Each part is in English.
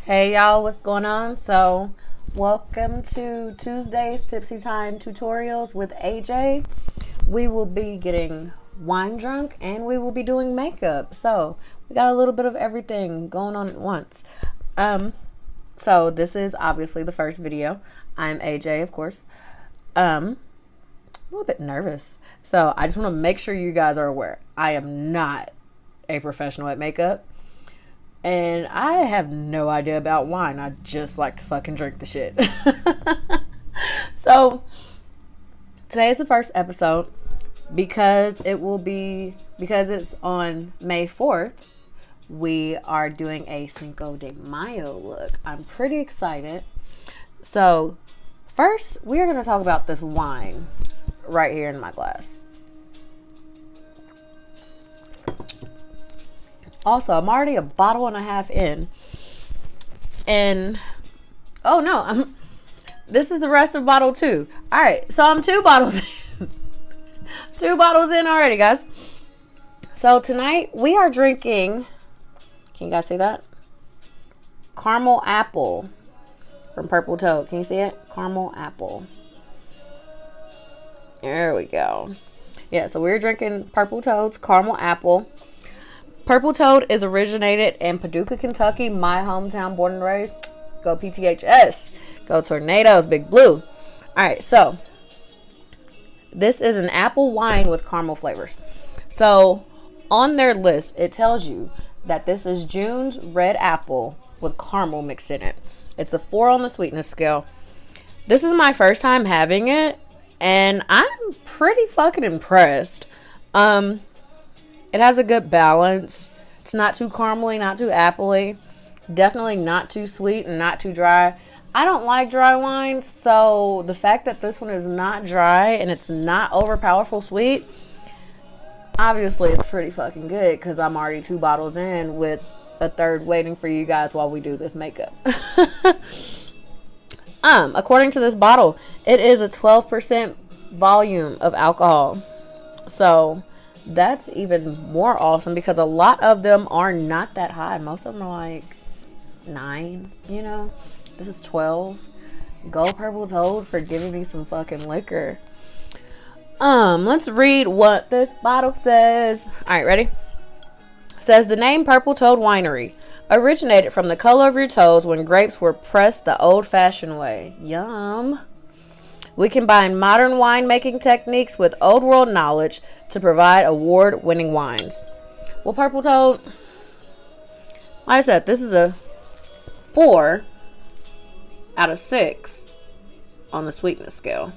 Hey y'all, what's going on? So, welcome to Tuesday's Tipsy Time Tutorials with AJ. We will be getting wine drunk and we will be doing makeup. So, we got a little bit of everything going on at once. So this is obviously the first video. I'm AJ, of course. A little bit nervous. So, I just want to make sure you guys are aware. I am not a professional at makeup. And I have no idea about wine. I just like to fucking drink the shit. So, today is the first episode because it's on May 4th. We are doing a Cinco de Mayo look. I'm pretty excited. So, first, we are going to talk about this wine right here in my glass. Also, I'm already a bottle and a half in. And, oh no, this is the rest of bottle 2. Alright, so I'm 2 bottles in. 2 bottles in already, guys. So tonight, we are drinking, can you guys see that? Caramel Apple from Purple Toad. Can you see it? Caramel Apple. There we go. Yeah, so we're drinking Purple Toad's Caramel Apple. Purple Toad is originated in Paducah, Kentucky, my hometown, born and raised. Go PTHS. Go Tornadoes, Big Blue. Alright, so this is an apple wine with caramel flavors. So on their list, it tells you that this is June's red apple with caramel mixed in it. It's a 4 on the sweetness scale. This is my first time having it, and I'm pretty fucking impressed. It has a good balance. It's not too caramely, not too appley. Definitely not too sweet and not too dry. I don't like dry wine, so the fact that this one is not dry and it's not overpowerful sweet, obviously it's pretty fucking good because I'm already 2 bottles in with a third waiting for you guys while we do this makeup. According to this bottle, it is a 12% volume of alcohol. So that's even more awesome because a lot of them are not that high. Most of them are like 9, you know. This is 12. Go Purple Toad for giving me some fucking liquor. Let's read what this bottle says. Alright, ready? It says the name Purple Toad Winery originated from the color of your toes when grapes were pressed the old-fashioned way. Yum. We combine modern winemaking techniques with old world knowledge to provide award-winning wines. Well, Purple Toad, like I said, this is a 4 out of 6 on the sweetness scale.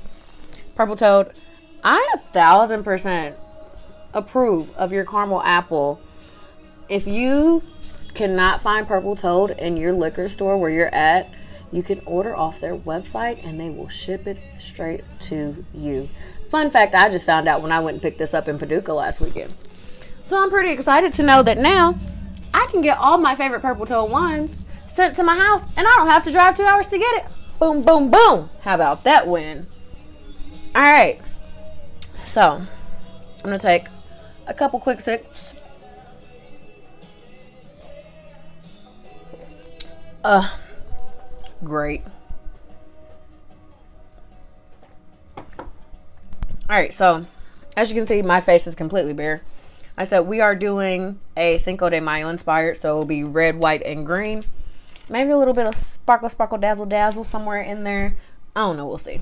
Purple Toad, I 1000% approve of your caramel apple. If you cannot find Purple Toad in your liquor store where you're at, you can order off their website and they will ship it straight to you. Fun fact, I just found out when I went and picked this up in Paducah last weekend. So I'm pretty excited to know that now I can get all my favorite Purple Toad wines sent to my house and I don't have to drive 2 hours to get it. Boom, boom, boom. How about that win? Alright. So, I'm going to take a couple quick sips. Great. Alright, so as you can see, my face is completely bare. I said we are doing a Cinco de Mayo inspired, so it'll be red, white, and green. Maybe a little bit of sparkle, sparkle, dazzle, dazzle somewhere in there. I don't know, we'll see.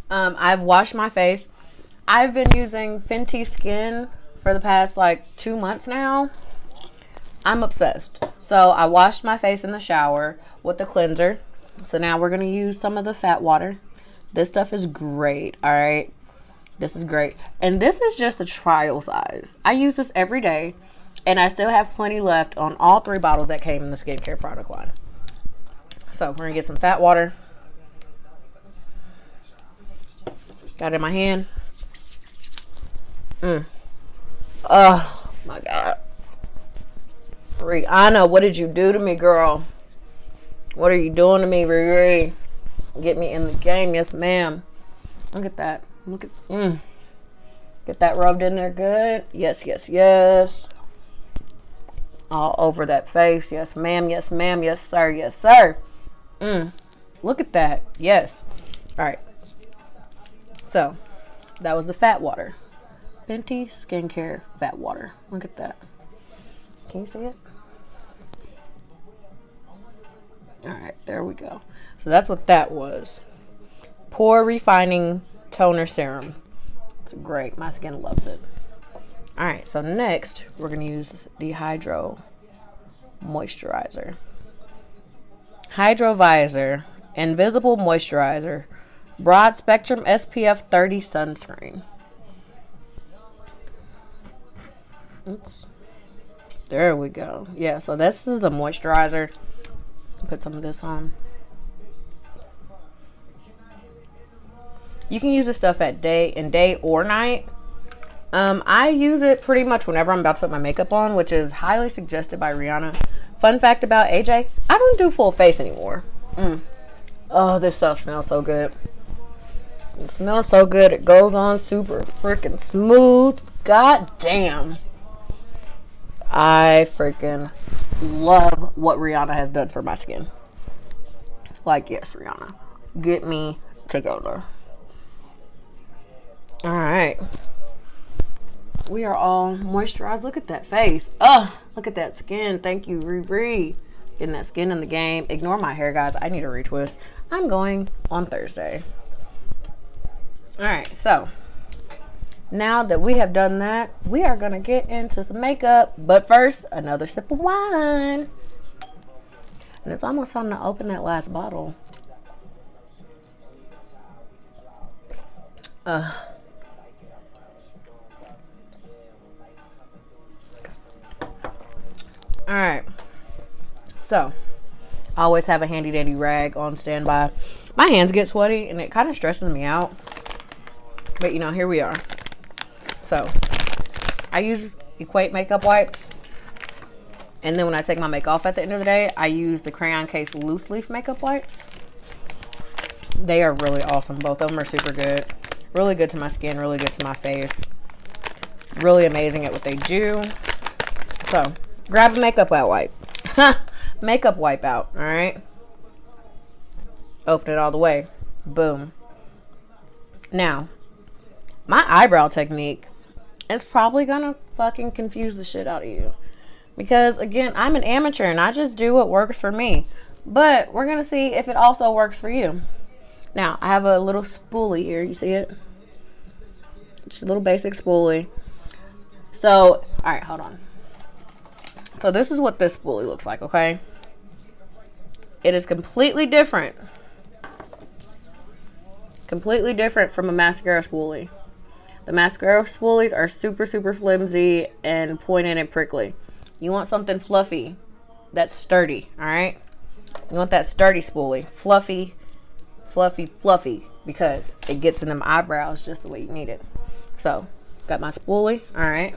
I've washed my face. I've been using Fenty Skin for the past like 2 months now. I'm obsessed. So I washed my face in the shower with the cleanser. So now we're going to use some of the fat water. This stuff is great, alright? This is great. And this is just the trial size. I use this every day. And I still have plenty left on all 3 bottles that came in the skincare product line. So we're going to get some fat water. Got it in my hand. Oh my God. Rihanna, what did you do to me, girl? What are you doing to me, Riri? Get me in the game. Yes, ma'am. Look at that. Look at, Get that rubbed in there good. Yes, yes, yes. All over that face. Yes, ma'am. Yes, ma'am. Yes, sir. Yes, sir. Look at that. Yes. All right. So, that was the fat water. Fenty Skincare Fat Water. Look at that. Can you see it? All right. There we go. So, that's what that was. Pore Refining Toner Serum. It's great. My skin loves it. All right. So, next, we're going to use the Hydro Moisturizer. Hydro Visor. Invisible Moisturizer. Broad Spectrum SPF 30 Sunscreen. Oops. There we go. Yeah, so this is the moisturizer. Put some of this on. You can use this stuff at day or night. I use it pretty much whenever I'm about to put my makeup on, which is highly suggested by Rihanna. Fun fact about AJ, I don't do full face anymore. Oh, this stuff smells so good. It smells so good. It goes on super freaking smooth. God damn. I freaking love what Rihanna has done for my skin. Like, yes, Rihanna. Get me together. Alright. We are all moisturized. Look at that face. Ugh. Look at that skin. Thank you, Riri. Getting that skin in the game. Ignore my hair, guys. I need a retwist. I'm going on Thursday. Alright, so now that we have done that, we are going to get into some makeup. But first, another sip of wine. And it's almost time to open that last bottle. Alright. So, I always have a handy dandy rag on standby. My hands get sweaty and it kind of stresses me out. But, you know, here we are. So, I use Equate makeup wipes. And then when I take my makeup off at the end of the day, I use the Crayon Case Loose Leaf makeup wipes. They are really awesome. Both of them are super good. Really good to my skin, really good to my face. Really amazing at what they do. So, grab a makeup wipe. Makeup wipe out, alright? Open it all the way. Boom. Now, my eyebrow technique is probably gonna fucking confuse the shit out of you. Because, again, I'm an amateur and I just do what works for me. But we're gonna see if it also works for you. Now, I have a little spoolie here. You see it? Just a little basic spoolie. So, alright, hold on. So, this is what this spoolie looks like, okay? It is completely different. Completely different from a mascara spoolie. The mascara spoolies are super, super flimsy and pointed and prickly. You want something fluffy that's sturdy, alright? You want that sturdy spoolie. Fluffy, fluffy, fluffy. Because it gets in them eyebrows just the way you need it. So, got my spoolie, alright?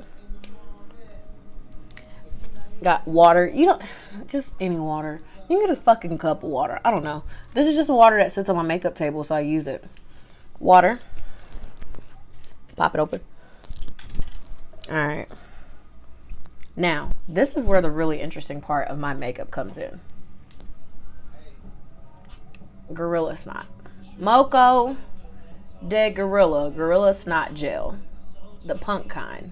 Got water. You don't, just any water. You can get a fucking cup of water. I don't know. This is just water that sits on my makeup table, so I use it. Water. Pop it open. Alright. Now, this is where the really interesting part of my makeup comes in. Gorilla Snot. Moco de Gorilla Snot Gel. The punk kind.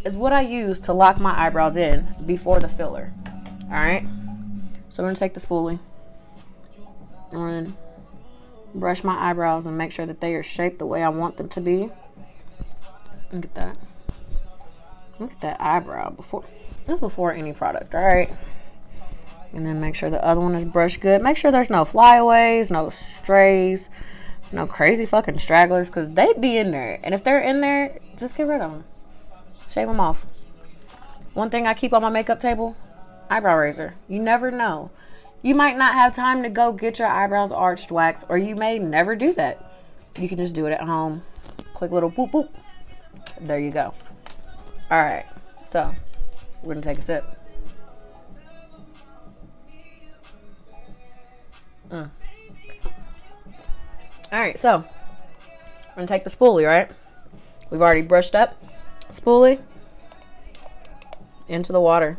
Is what I use to lock my eyebrows in before the filler. Alright? So I'm going to take the spoolie. And brush my eyebrows and make sure that they are shaped the way I want them to be. Look at that. Look at that eyebrow. This is before any product, alright? And then make sure the other one is brushed good. Make sure there's no flyaways, no strays, no crazy fucking stragglers, because they be in there. And if they're in there, just get rid of them. Shave them off. One thing I keep on my makeup table, eyebrow razor. You never know. You might not have time to go get your eyebrows arched, waxed, or you may never do that. You can just do it at home. Quick little boop boop. There you go. Alright, so we're gonna take a sip. Alright, so we're gonna take the spoolie, right? We've already brushed up spoolie into the water.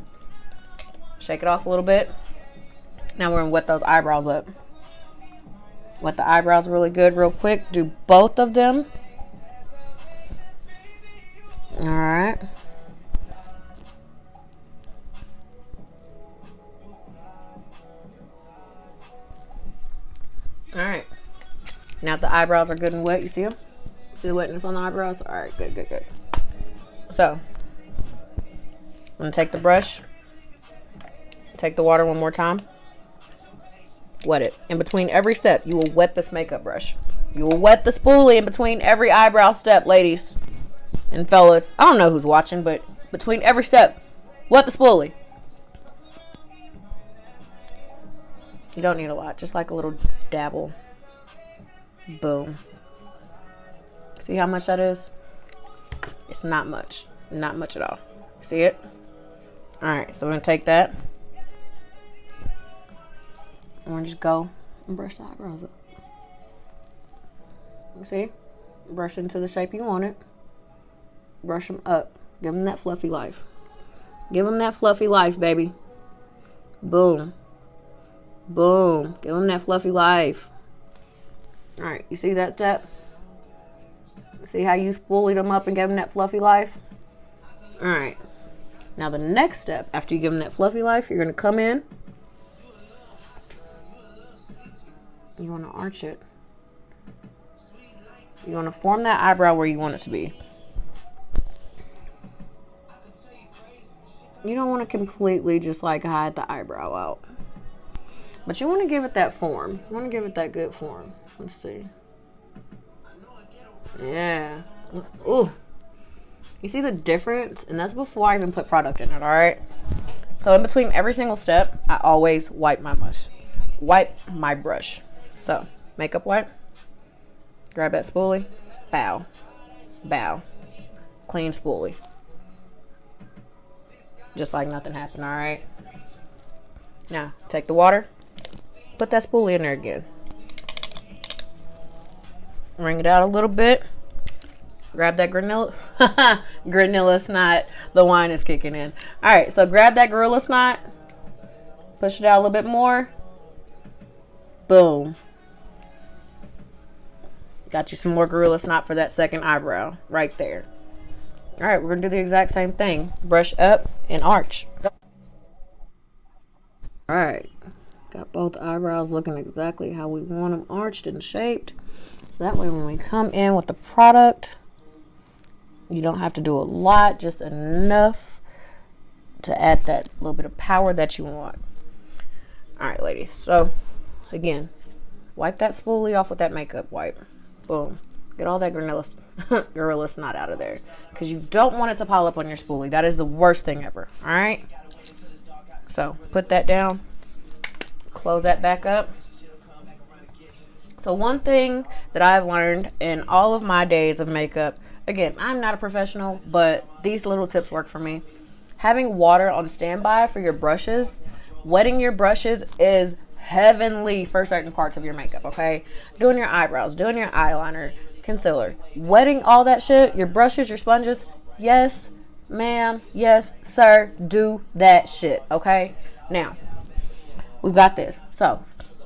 Shake it off a little bit. Now we're going to wet those eyebrows up. Wet the eyebrows really good, real quick. Do both of them. Alright. Alright. Now the eyebrows are good and wet. You see them? See the wetness on the eyebrows? Alright, good, good, good. So, I'm going to take the brush. Take the water one more time. Wet it. In between every step, you will wet this makeup brush. You will wet the spoolie in between every eyebrow step, ladies and fellas. I don't know who's watching, but between every step, wet the spoolie. You don't need a lot. Just like a little dabble. Boom. See how much that is? It's not much. Not much at all. See it? Alright, so we're going to take that. And we're going to just go and brush the eyebrows up. You see? Brush into the shape you want it. Brush them up. Give them that fluffy life. Give them that fluffy life, baby. Boom. Boom. Give them that fluffy life. Alright, you see that step? See how you spoolied them up and gave them that fluffy life? Alright. Now the next step, after you give them that fluffy life, you're going to come in. You want to arch it. You want to form that eyebrow where you want it to be. You don't want to completely just like hide the eyebrow out. But you want to give it that form. You want to give it that good form. Let's see. Yeah. Ooh. You see the difference? And that's before I even put product in it, alright? So in between every single step, I always wipe my brush. Wipe my brush. So, makeup wipe. Grab that spoolie. Bow. Bow. Clean spoolie. Just like nothing happened, alright? Now, take the water. Put that spoolie in there again. Wring it out a little bit. Grab that Granilla. Granilla snot. The wine is kicking in. Alright, so grab that Gorilla Snot. Push it out a little bit more. Boom. Got you some more Gorilla Snot for that second eyebrow. Right there. Alright, we're going to do the exact same thing. Brush up and arch. Alright. Got both eyebrows looking exactly how we want them arched and shaped. So that way when we come in with the product, you don't have to do a lot, just enough to add that little bit of power that you want. Alright, ladies. So, again, wipe that spoolie off with that makeup wipe. Boom. Get all that Gorilla Snot out of there. Because you don't want it to pile up on your spoolie. That is the worst thing ever. Alright? So, put that down. Close that back up. So one thing that I've learned in all of my days of makeup, again, I'm not a professional, but these little tips work for me. Having water on standby for your brushes, wetting your brushes is heavenly for certain parts of your makeup, okay? Doing your eyebrows, doing your eyeliner, concealer, wetting all that shit, your brushes, your sponges, yes, ma'am, yes, sir, do that shit, okay? Now, we've got this. So,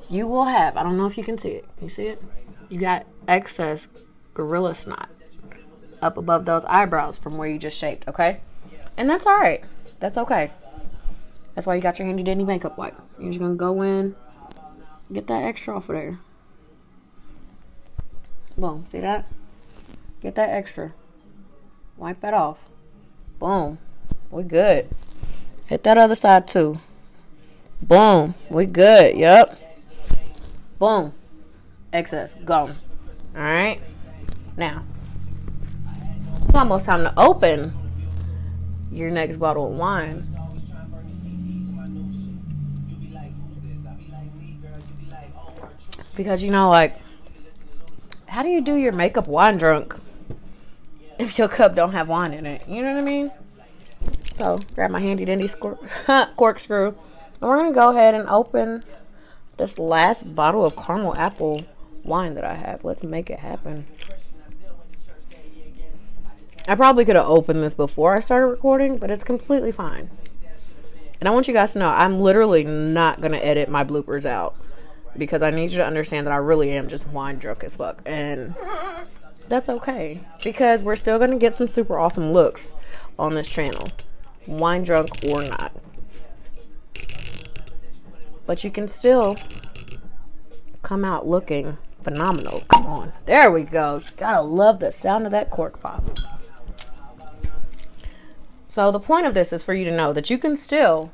you will have, I don't know if you can see it. Can you see it? You got excess Gorilla Snot up above those eyebrows from where you just shaped, okay? And that's alright. That's okay. That's why you got your handy dandy makeup wipe. You're just going to go in, get that extra off of there. Boom. See that? Get that extra. Wipe that off. Boom. We good. Hit that other side too. Boom. We good. Yep. Boom. Excess. Gone. Alright. Now, it's almost time to open your next bottle of wine. Because, you know, like, how do you do your makeup wine drunk if your cup don't have wine in it? You know what I mean? So, grab my handy dandy corkscrew. And we're going to go ahead and open this last bottle of caramel apple wine that I have. Let's make it happen. I probably could have opened this before I started recording, but it's completely fine. And I want you guys to know I'm literally not going to edit my bloopers out because I need you to understand that I really am just wine drunk as fuck. And that's okay because we're still going to get some super awesome looks on this channel, wine drunk or not. But you can still come out looking phenomenal. Come on. There we go. Gotta love the sound of that cork pop. So the point of this is for you to know that you can still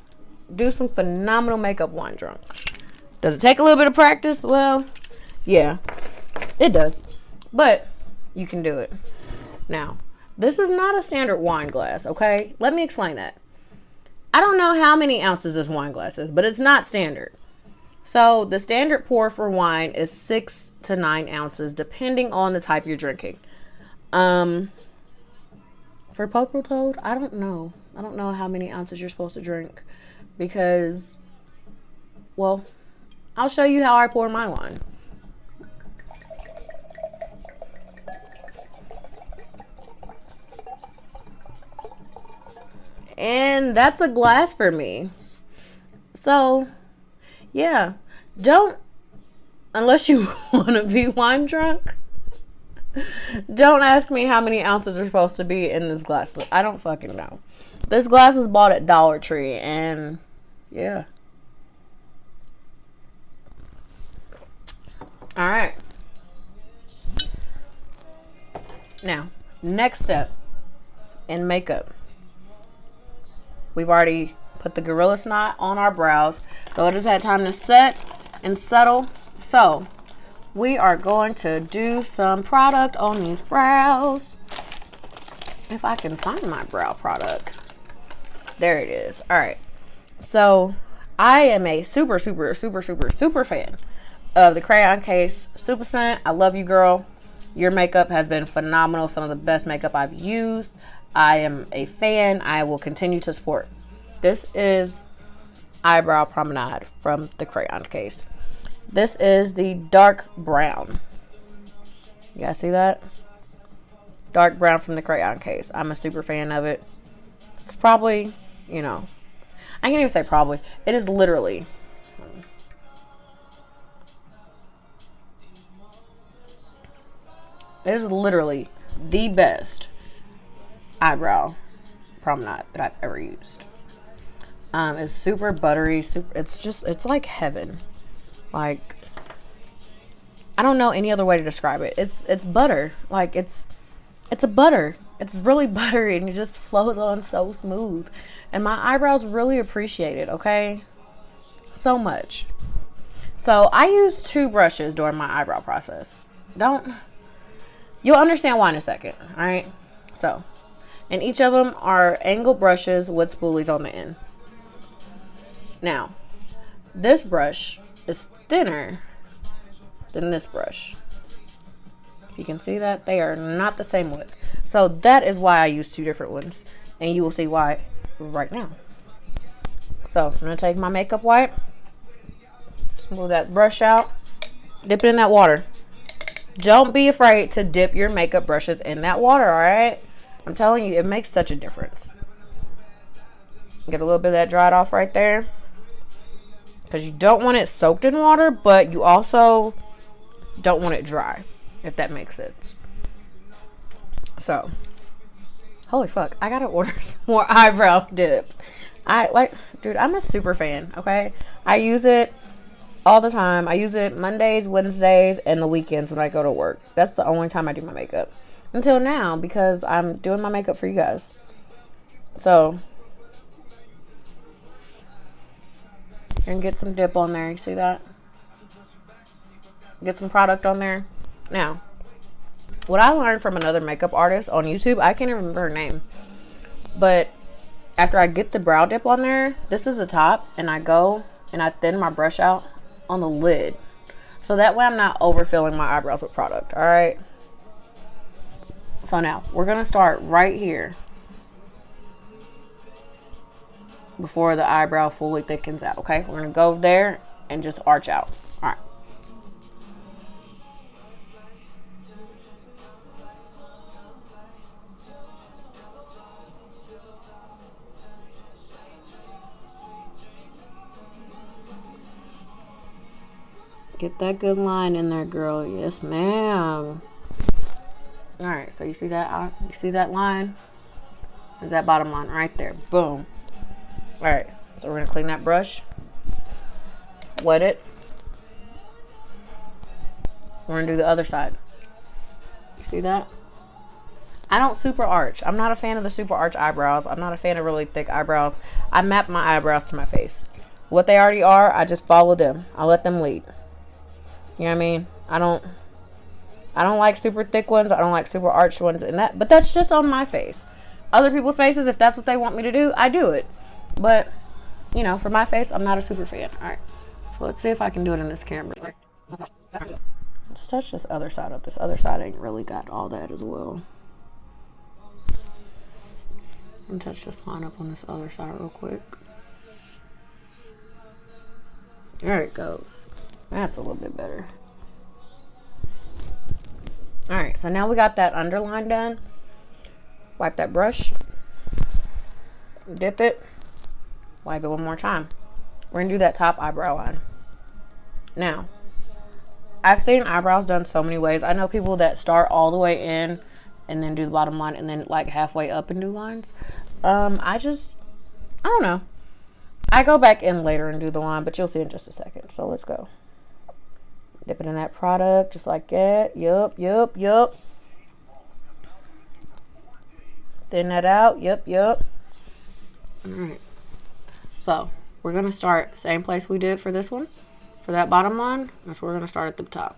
do some phenomenal makeup wine drunk. Does it take a little bit of practice? Well, yeah, it does. But you can do it. Now, this is not a standard wine glass, okay? Let me explain that. I don't know how many ounces this wine glass is, but it's not standard. So the standard pour for wine is 6 to 9 ounces, depending on the type you're drinking. For Purple Toad, I don't know. I don't know how many ounces you're supposed to drink because, well, I'll show you how I pour my wine. And that's a glass for me. So, yeah. Don't, unless you want to be wine drunk, don't ask me how many ounces are supposed to be in this glass. I don't fucking know. This glass was bought at Dollar Tree, and yeah. Alright. Now, next step in makeup. We've already put the Gorilla Snot on our brows, so it has had time to set and settle. So, we are going to do some product on these brows. If I can find my brow product. There it is. Alright. So, I am a super fan of the Crayon Case Super Scent. I love you, girl. Your makeup has been phenomenal. Some of the best makeup I've used. I am a fan. I will continue to support. This is Eyebrow Promenade from the Crayon Case. This is the dark brown. You guys see that? Dark brown from the Crayon Case. I'm a super fan of it. It's probably, you know, I can't even say probably. It is literally. It is literally the best eyebrow promenade that I've ever used. It's super buttery, it's like heaven. Like, I don't know any other way to describe it. It's butter. Like, it's a butter. It's really buttery and it just flows on so smooth. And my eyebrows really appreciate it, okay? So much. So I use 2 brushes during my eyebrow process. You'll understand why in a second, alright? So, and each of them are angled brushes with spoolies on the end. Now, this brush is thinner than this brush. If you can see that, they are not the same width. So that is why I use 2 different ones. And you will see why right now. So, I'm going to take my makeup wipe. Smooth that brush out. Dip it in that water. Don't be afraid to dip your makeup brushes in that water, alright? I'm telling you, it makes such a difference. Get a little bit of that dried off right there. Because you don't want it soaked in water, but you also don't want it dry, if that makes sense. So, holy fuck, I gotta order some more eyebrow dip. Dude, I'm a super fan, okay? I use it all the time. I use it Mondays, Wednesdays, and the weekends when I go to work. That's the only time I do my makeup. Until now, because I'm doing my makeup for you guys. So, and get some dip on there. You see that? Get some product on there. Now, what I learned from another makeup artist on YouTube, I can't even remember her name. But after I get the brow dip on there, this is the top, and I go and I thin my brush out on the lid. So that way I'm not overfilling my eyebrows with product, alright? So now, we're going to start right here before the eyebrow fully thickens out, okay? We're going to go there and just arch out. Alright. Get that good line in there, girl. Yes, ma'am. Alright, so you see that? You see that line? There's that bottom line right there. Boom. Alright, so we're going to clean that brush. Wet it. We're going to do the other side. You see that? I don't super arch. I'm not a fan of the super arch eyebrows. I'm not a fan of really thick eyebrows. I map my eyebrows to my face. What they already are, I just follow them. I let them lead. You know what I mean? I don't like super thick ones. I don't like super arched ones, but that's just on my face. Other people's faces, if that's what they want me to do, I do it. But, you know, for my face, I'm not a super fan. Alright. So let's see if I can do it in this camera. Let's touch this other side up. This other side ain't really got all that as well. And touch this line up on this other side real quick. There it goes. That's a little bit better. Alright, so now we got that underline done. Wipe that brush. Dip it. Wipe it one more time. We're going to do that top eyebrow line. Now, I've seen eyebrows done so many ways. I know people that start all the way in and then do the bottom line and then like halfway up and do lines. I don't know. I go back in later and do the line, but you'll see in just a second. So let's go. Dip it in that product just like that. Yup. Thin that out. Yup. Alright. So, we're going to start same place we did for this one. For that bottom line, that's where we're going to start at the top.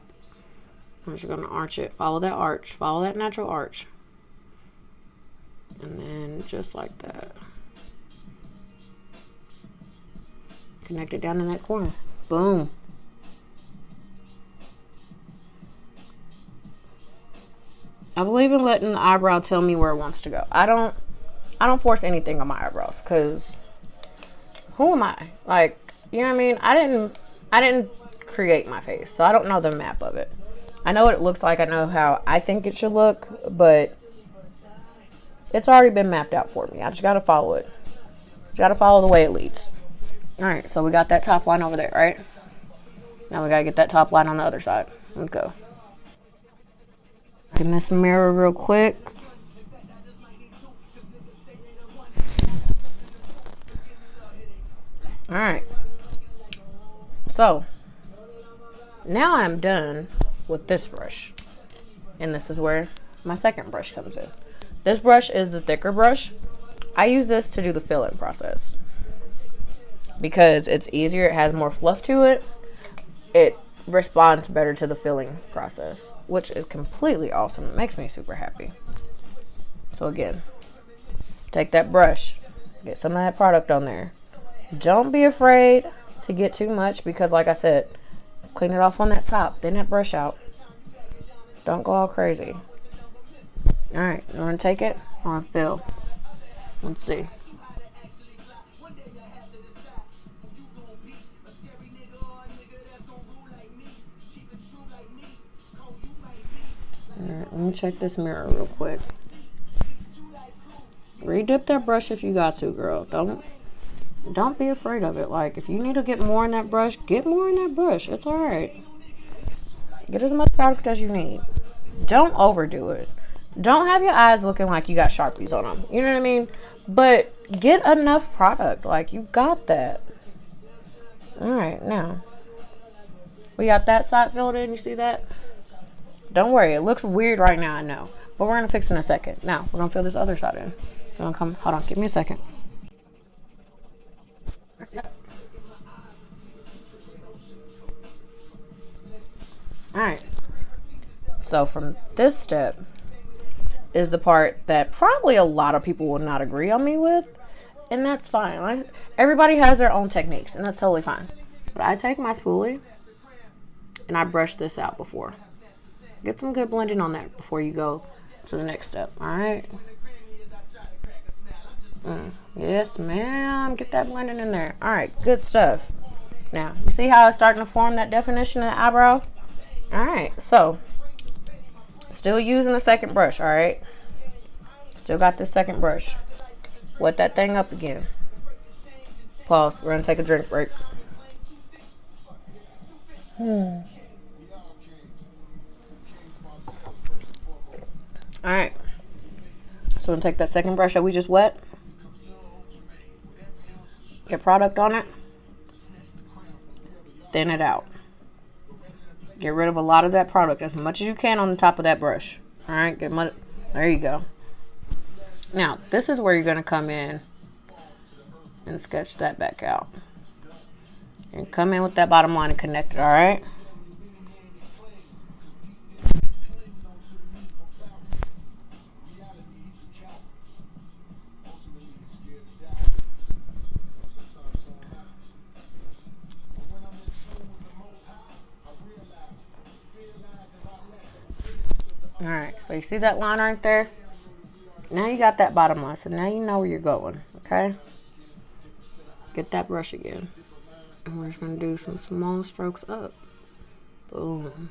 We're just going to arch it. Follow that arch. Follow that natural arch. And then just like that. Connect it down in that corner. Boom. I believe in letting the eyebrow tell me where it wants to go. I don't force anything on my eyebrows because who am I? Like, you know what I mean? I didn't create my face, so I don't know the map of it. I know what it looks like. I know how I think it should look, but it's already been mapped out for me. I just got to follow it. Just got to follow the way it leads. Alright, so we got that top line over there, right? Now we got to get that top line on the other side. Let's go. In this mirror real quick. Alright. So, now I'm done with this brush. And this is where my second brush comes in. This brush is the thicker brush. I use this to do the fill-in process. Because it's easier, it has more fluff to it. It responds better to the filling process, which is completely awesome. It makes me super happy. So again, take that brush, get some of that product on there. Don't be afraid to get too much because like I said, clean it off on that top, then that brush out. Don't go all crazy. Alright, I'm going to take it, I'm going to fill. Let's see. Alright, let me check this mirror real quick. Redip that brush if you got to, girl. Don't be afraid of it. Like, if you need to get more in that brush, get more in that brush. It's alright. Get as much product as you need. Don't overdo it. Don't have your eyes looking like you got Sharpies on them. You know what I mean? But get enough product. Like, you got that. Alright, now. We got that side filled in. You see that? Don't worry, it looks weird right now, I know. But we're going to fix it in a second. Now, we're going to fill this other side in. We're going to come, hold on, give me a second. Alright. So from this step is the part that probably a lot of people will not agree on me with. And that's fine. Everybody has their own techniques, and that's totally fine. But I take my spoolie and I brush this out before. Get some good blending on that before you go to the next step. Alright. Yes, ma'am. Get that blending in there. Alright, good stuff. Now, you see how it's starting to form that definition of the eyebrow? Alright, so still using the second brush, alright? Still got this second brush. Wet that thing up again. Pause. We're going to take a drink break. Alright. So I'm going to take that second brush that we just wet. Get product on it. Thin it out. Get rid of a lot of that product, as much as you can on the top of that brush. Alright, there you go. Now, this is where you're going to come in and sketch that back out. And come in with that bottom line and connect it, alright? Alright, so you see that line right there? Now you got that bottom line, so now you know where you're going, okay? Get that brush again. And we're just going to do some small strokes up. Boom.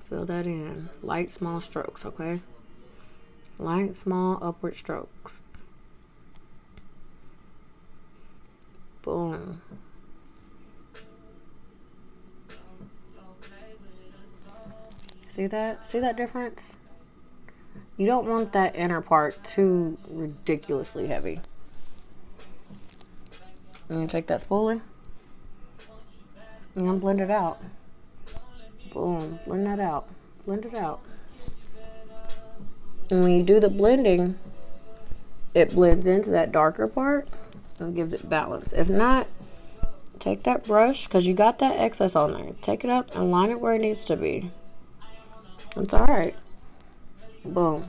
Fill that in. Light, small strokes, okay? Light, small, upward strokes. Boom. See that? See that difference? You don't want that inner part too ridiculously heavy. And you take that spoolie and blend it out. Boom. Blend that out. Blend it out. And when you do the blending, it blends into that darker part and gives it balance. If not, take that brush, because you got that excess on there. Take it up and line it where it needs to be. It's alright. Boom.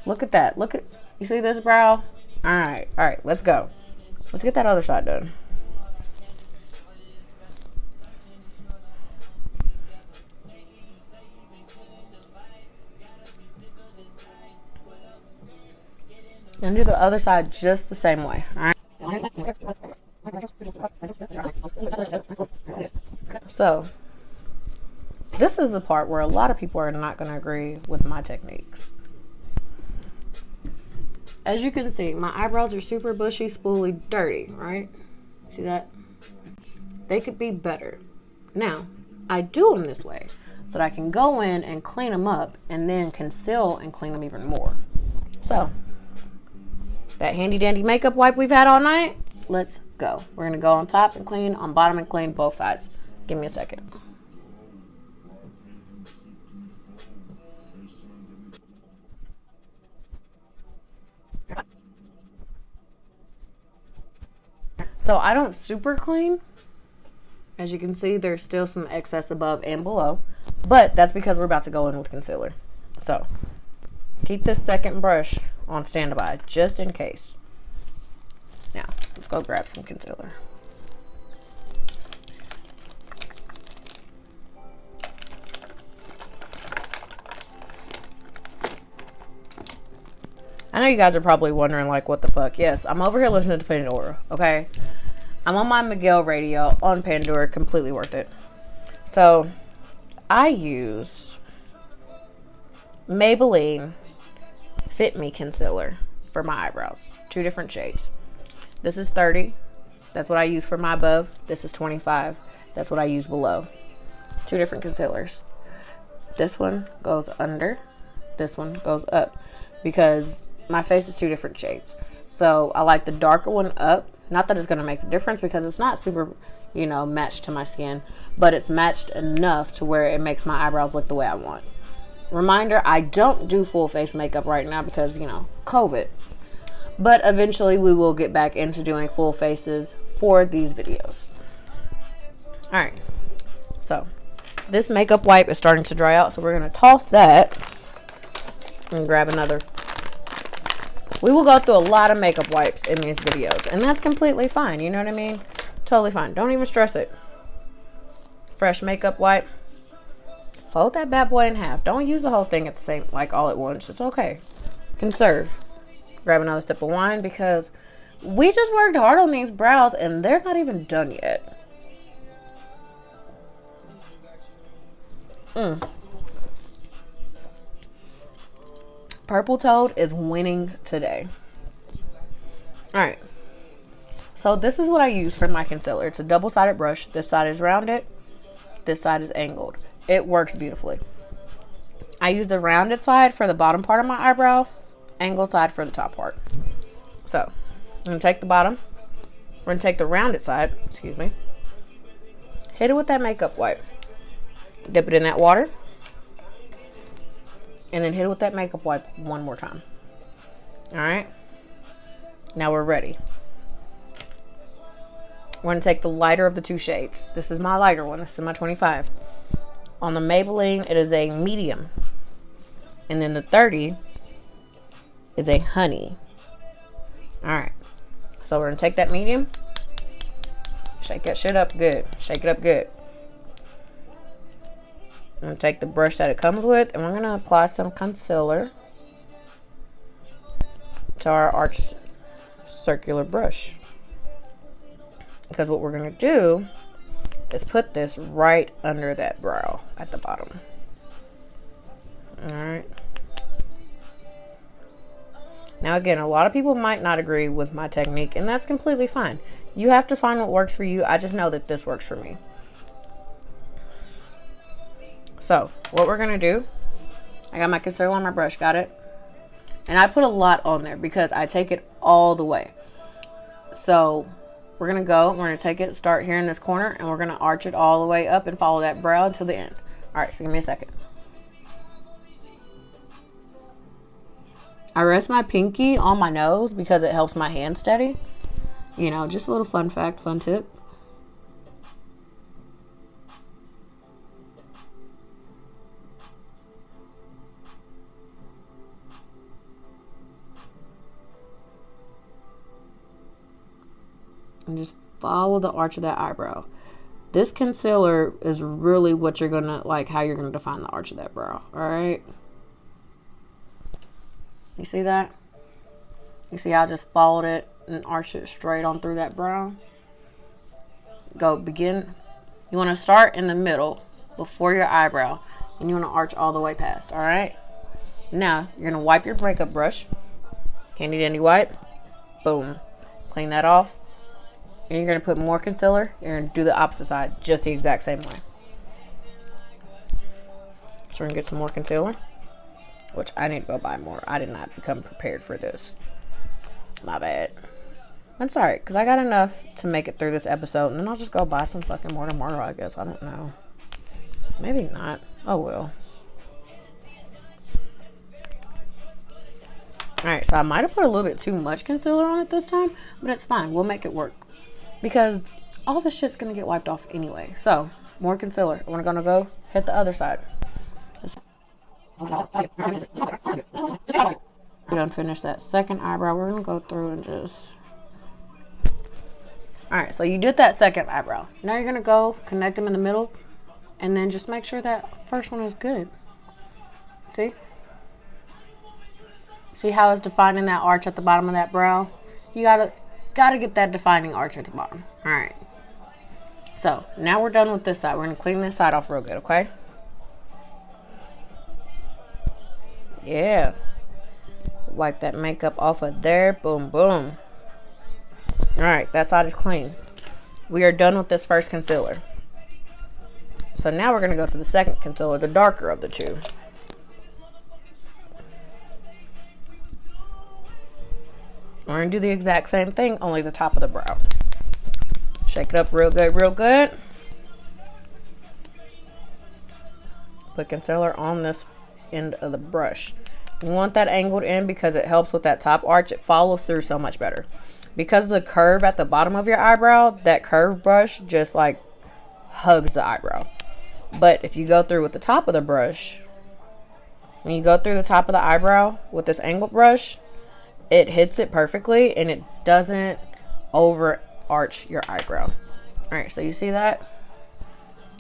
Look at that. Look at, you see this brow? Alright, alright, let's go. Let's get that other side done. And do the other side just the same way. Alright. So, this is the part where a lot of people are not going to agree with my techniques. As you can see, my eyebrows are super bushy, spoolie, dirty, right? See that? They could be better. Now, I do them this way so that I can go in and clean them up and then conceal and clean them even more. So, that handy dandy makeup wipe we've had all night, let's go. We're going to go on top and clean, on bottom and clean, both sides. Give me a second. So I don't super clean. As you can see, there's still some excess above and below, but that's because we're about to go in with concealer. So keep this second brush on standby just in case. Now let's go grab some concealer. I know you guys are probably wondering, like, what the fuck? Yes, I'm over here listening to Pandora, okay? I'm on my Miguel radio on Pandora, completely worth it. So, I use Maybelline Fit Me Concealer for my eyebrows. 2 different shades. This is 30. That's what I use for my above. This is 25. That's what I use below. 2 different concealers. This one goes under. This one goes up. Because my face is 2 different shades. So I like the darker one up. Not that it's going to make a difference because it's not super, you know, matched to my skin. But it's matched enough to where it makes my eyebrows look the way I want. Reminder, I don't do full face makeup right now because, you know, COVID. But eventually we will get back into doing full faces for these videos. Alright. So, this makeup wipe is starting to dry out. So we're going to toss that and grab another. We will go through a lot of makeup wipes in these videos, and that's completely fine. You know what I mean? Totally fine. Don't even stress it. Fresh makeup wipe. Fold that bad boy in half. Don't use the whole thing at the same, like, all at once. It's okay. Conserve. Grab another sip of wine because we just worked hard on these brows and they're not even done yet. Purple Toad is winning today. Alright. So this is what I use for my concealer. It's a double-sided brush. This side is rounded. This side is angled. It works beautifully. I use the rounded side for the bottom part of my eyebrow, angled side for the top part. So I'm going to take the bottom. We're going to take the rounded side, excuse me. Hit it with that makeup wipe. Dip it in that water. And then hit it with that makeup wipe one more time. Alright. Now we're ready. We're going to take the lighter of the two shades. This is my lighter one. This is my 25. On the Maybelline, it is a medium. And then the 30 is a honey. Alright. So we're going to take that medium. Shake that shit up good. Shake it up good. I'm going to take the brush that it comes with, and we're going to apply some concealer to our arch circular brush. Because what we're going to do is put this right under that brow at the bottom. Alright. Now again, a lot of people might not agree with my technique, and that's completely fine. You have to find what works for you. I just know that this works for me. So, what we're going to do, I got my concealer on my brush, got it? And I put a lot on there because I take it all the way. So, we're going to take it, start here in this corner, and we're going to arch it all the way up and follow that brow to the end. Alright, so give me a second. I rest my pinky on my nose because it helps my hand steady. You know, just a little fun fact, fun tip. And just follow the arch of that eyebrow. This concealer is really what you're gonna, like, how you're gonna define the arch of that brow. Alright? You see that? You see how I just followed it and arched it straight on through that brow? Go begin. You want to start in the middle before your eyebrow, and you want to arch all the way past. Alright? Now, you're going to wipe your makeup brush. Handy dandy wipe. Boom. Clean that off. And you're going to put more concealer. You're going to do the opposite side, just the exact same way. So we're going to get some more concealer, which I need to go buy more. I did not become prepared for this. My bad. That's alright, because I got enough to make it through this episode, and then I'll just go buy some fucking more tomorrow, I guess. I don't know. Maybe not. Oh, well. Alright, so I might have put a little bit too much concealer on it this time, but it's fine. We'll make it work. Because all this shit's going to get wiped off anyway. So, more concealer. We're going to go hit the other side. We're going to finish that second eyebrow. We're going to go through and just... Alright, so you did that second eyebrow. Now you're going to go connect them in the middle. And then just make sure that first one is good. See? See how it's defining that arch at the bottom of that brow? You gotta get that defining arch at the bottom. Alright. So, now we're done with this side. We're going to clean this side off real good, okay? Yeah. Wipe that makeup off of there. Boom, boom. Alright, that side is clean. We are done with this first concealer. So now we're going to go to the second concealer, the darker of the two. We're going to do the exact same thing, only the top of the brow. Shake it up real good, real good. Put concealer on this end of the brush. You want that angled in because it helps with that top arch. It follows through so much better. Because of the curve at the bottom of your eyebrow, that curved brush just like hugs the eyebrow. But if you go through with the top of the brush, when you go through the top of the eyebrow with this angled brush, it hits it perfectly and it doesn't over arch your eyebrow. Alright, so you see that?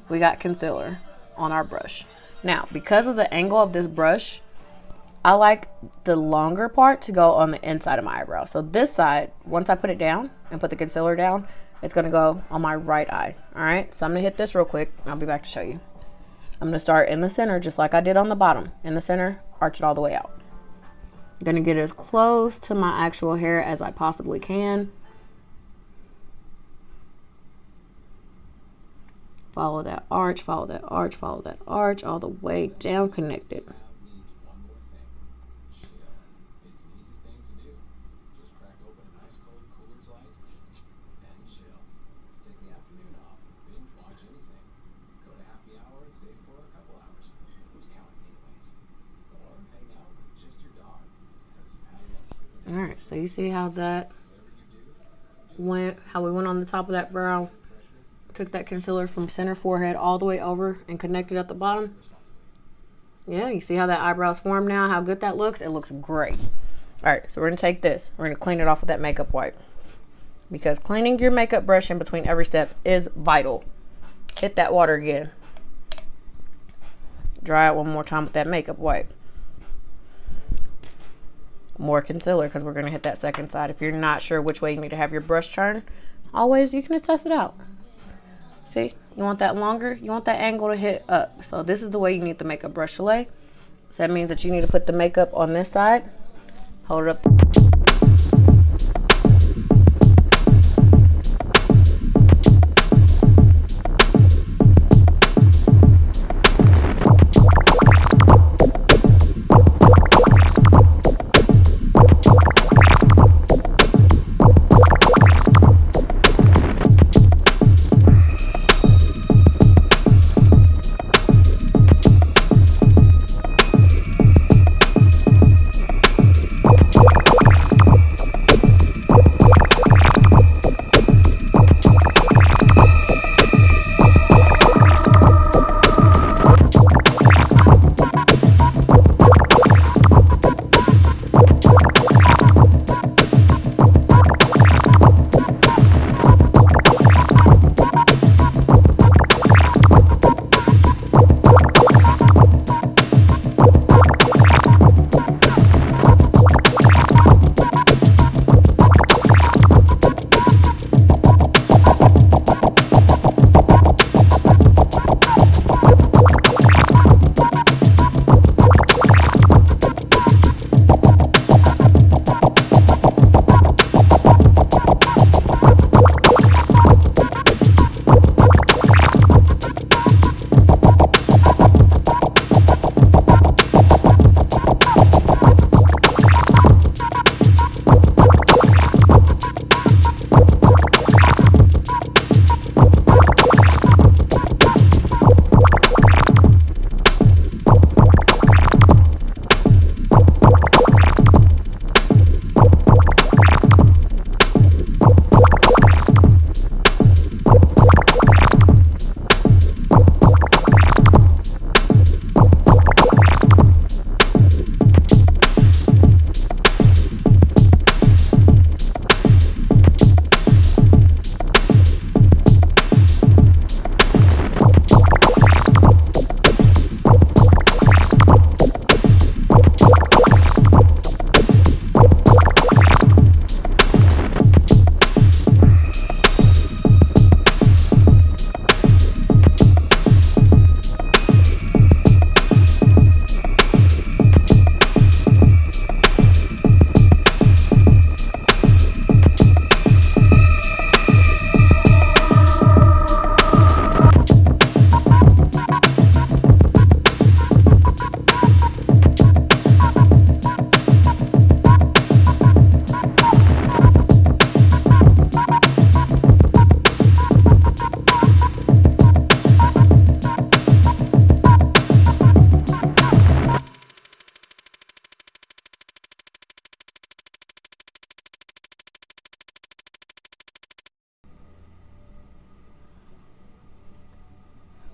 We got concealer on our brush. Now, because of the angle of this brush, I like the longer part to go on the inside of my eyebrow. So this side, once I put it down and put the concealer down, it's going to go on my right eye. Alright, so I'm going to hit this real quick. I'll be back to show you. I'm going to start in the center just like I did on the bottom. In the center, arch it all the way out. I'm going to get as close to my actual hair as I possibly can. Follow that arch, follow that arch, follow that arch, all the way down, connected. Alright, so you see how that went, how we went on the top of that brow, took that concealer from center forehead all the way over and connected at the bottom. Yeah, you see how that eyebrow's formed now, how good that looks? It looks great. Alright, so we're going to take this. We're going to clean it off with that makeup wipe. Because cleaning your makeup brush in between every step is vital. Hit that water again. Dry it one more time with that makeup wipe. More concealer because we're going to hit that second side. If you're not sure which way you need to have your brush turn, always you can just test it out. See, you want that longer, you want that angle to hit up. So this is the way you need the makeup brush to lay. So that means that you need to put the makeup on this side, hold it up.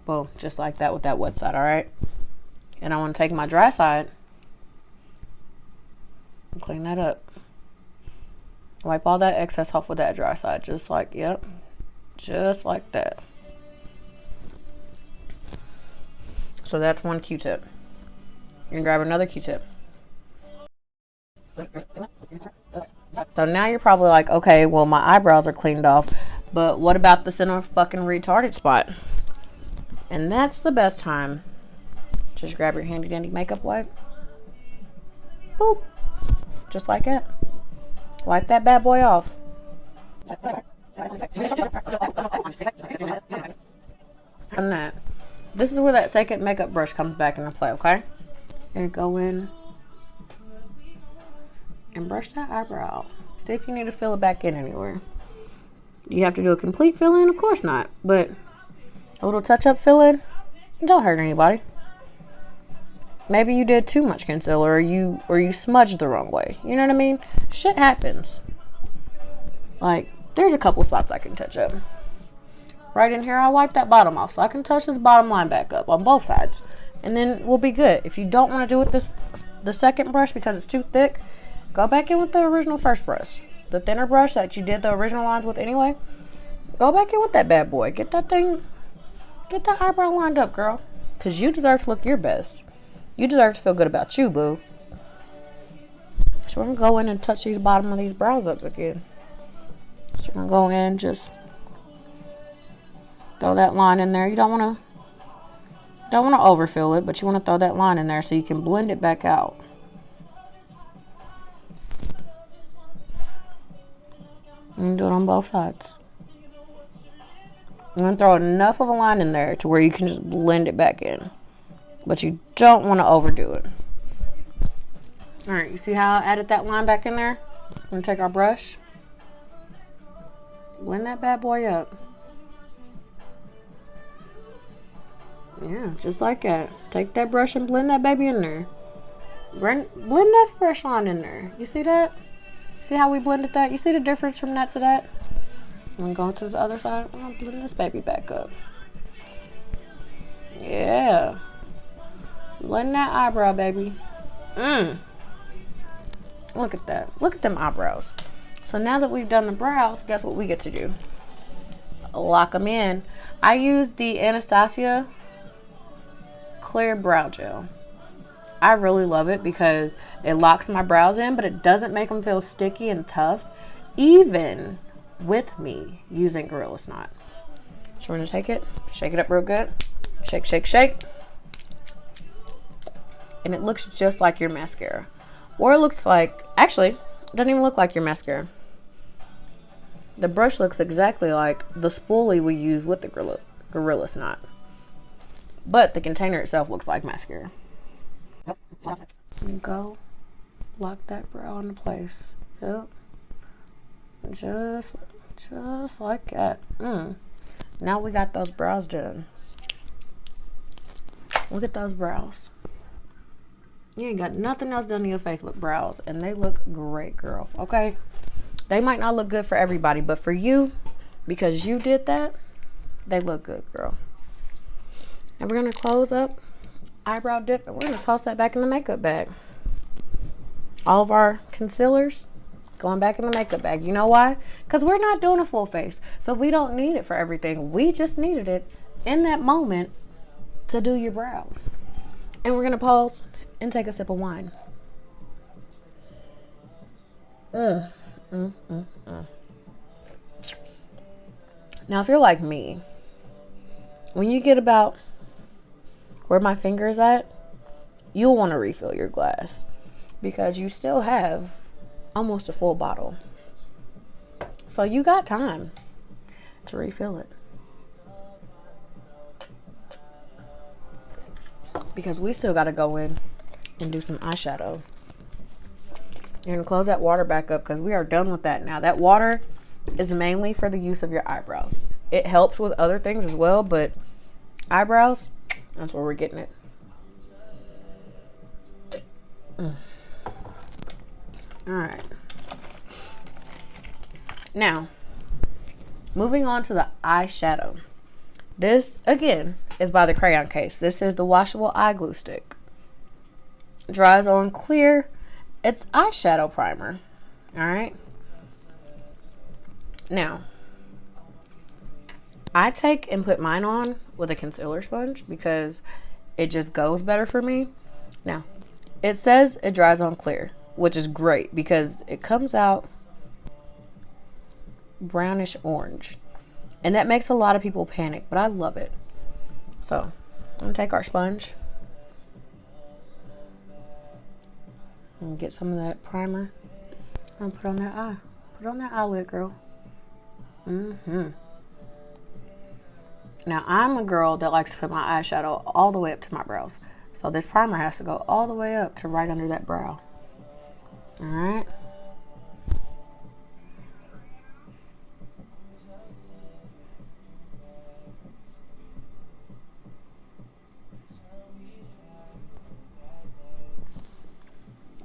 Boom, just like that with that wet side, all right? And I want to take my dry side and clean that up. Wipe all that excess off with that dry side, just like, yep, just like that. So that's one Q-tip. You're gonna grab another Q-tip. So now you're probably like, okay, well, my eyebrows are cleaned off, but what about the center fucking retarded spot? And that's the best time. Just grab your handy dandy makeup wipe. Boop. Just like that. Wipe that bad boy off. And that. This is where that second makeup brush comes back into play, okay? And go in and brush that eyebrow. See if you need to fill it back in anywhere. You have to do a complete fill in? Of course not. But a little touch up fill in, Don't hurt anybody. Maybe you did too much concealer, or you smudged the wrong way. You know what I mean? Shit happens. Like, there's a couple spots I can touch up. Right in here, I'll wipe that bottom off, so I can touch this bottom line back up on both sides. And then we'll be good. If you don't want to do it the second brush because it's too thick, go back in with the original first brush. The thinner brush that you did the original lines with anyway. Go back in with that bad boy. Get that eyebrow lined up, girl. Because you deserve to look your best. You deserve to feel good about you, boo. So we're going to go in and touch these bottom of these brows up again. So we're going to go in and just throw that line in there. You don't want to overfill it, but you want to throw that line in there so you can blend it back out. And do it on both sides. I'm going to throw enough of a line in there to where you can just blend it back in. But you don't want to overdo it. Alright, you see how I added that line back in there? I'm going to take our brush. Blend that bad boy up. Yeah, just like that. Take that brush and blend that baby in there. Blend that fresh line in there. You see that? See how we blended that? You see the difference from that to that? I'm going to the other side. I'm going to blend this baby back up. Yeah. Blend that eyebrow, baby. Look at that. Look at them eyebrows. So now that we've done the brows, guess what we get to do? Lock them in. I use the Anastasia Clear Brow Gel. I really love it because it locks my brows in, but it doesn't make them feel sticky and tough, even with me using Gorilla Snot. So we're going to take it, shake it up real good. Shake, shake, shake. And it looks just like your mascara. Or it looks like, actually, it doesn't even look like your mascara. The brush looks exactly like the spoolie we use with the Gorilla Snot. But the container itself looks like mascara. And go lock that brow into place. Yep. Just like that. Now we got those brows done. Look at those brows. You ain't got nothing else done to your face but brows, and they look great, girl. Okay? They might not look good for everybody, but for you, because you did that, they look good, girl. And we're going to close up, eyebrow dip, and we're going to toss that back in the makeup bag. All of our concealers going back in the makeup bag. You know why? Because we're not doing a full face, so we don't need it for everything. We just needed it in that moment to do your brows. And we're going to pause and take a sip of wine. Now, if you're like me, when you get about where my finger's at, you'll want to refill your glass because you still have almost a full bottle. So you got time to refill it. Because we still got to go in and do some eyeshadow. You're going to close that water back up because we are done with that now. That water is mainly for the use of your eyebrows. It helps with other things as well, but eyebrows, that's where we're getting it. Alright. Now, moving on to the eyeshadow. This, again, is by the Crayon Case. This is the washable eye glue stick. Dries on clear. It's eyeshadow primer. Alright. Now, I take and put mine on with a concealer sponge because it just goes better for me. Now, it says it dries on clear, which is great because it comes out brownish orange. And that makes a lot of people panic, but I love it. So, I'm going to take our sponge and get some of that primer and put on that eye. Put on that eyelid, girl. Now, I'm a girl that likes to put my eyeshadow all the way up to my brows. So this primer has to go all the way up to right under that brow. Alright.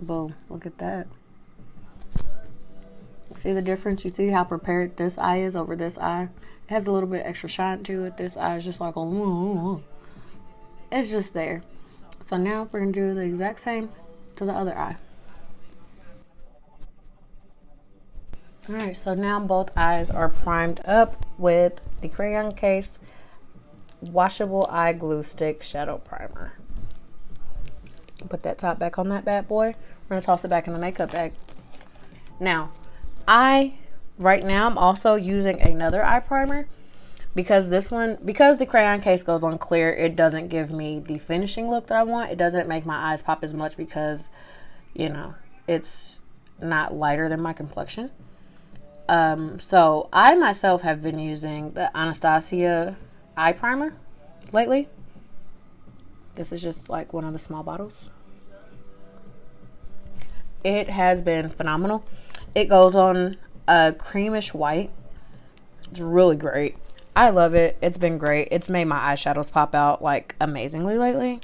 Boom. Look at that. See the difference? You see how prepared this eye is over this eye? It has a little bit extra shine to it. This eye is just like, it's just there. So now we're going to do the exact same to the other eye. Alright, so now both eyes are primed up with the Crayon Case Washable Eye Glue Stick Shadow Primer. Put that top back on that bad boy. We're going to toss it back in the makeup bag. Now, right now I'm also using another eye primer because because the Crayon Case goes on clear, it doesn't give me the finishing look that I want. It doesn't make my eyes pop as much because, you know, it's not lighter than my complexion. So I myself have been using the Anastasia eye primer lately. This is just like one of the small bottles. It has been phenomenal. It goes on a creamish white. It's really great. I love it. It's been great. It's made my eyeshadows pop out like amazingly lately.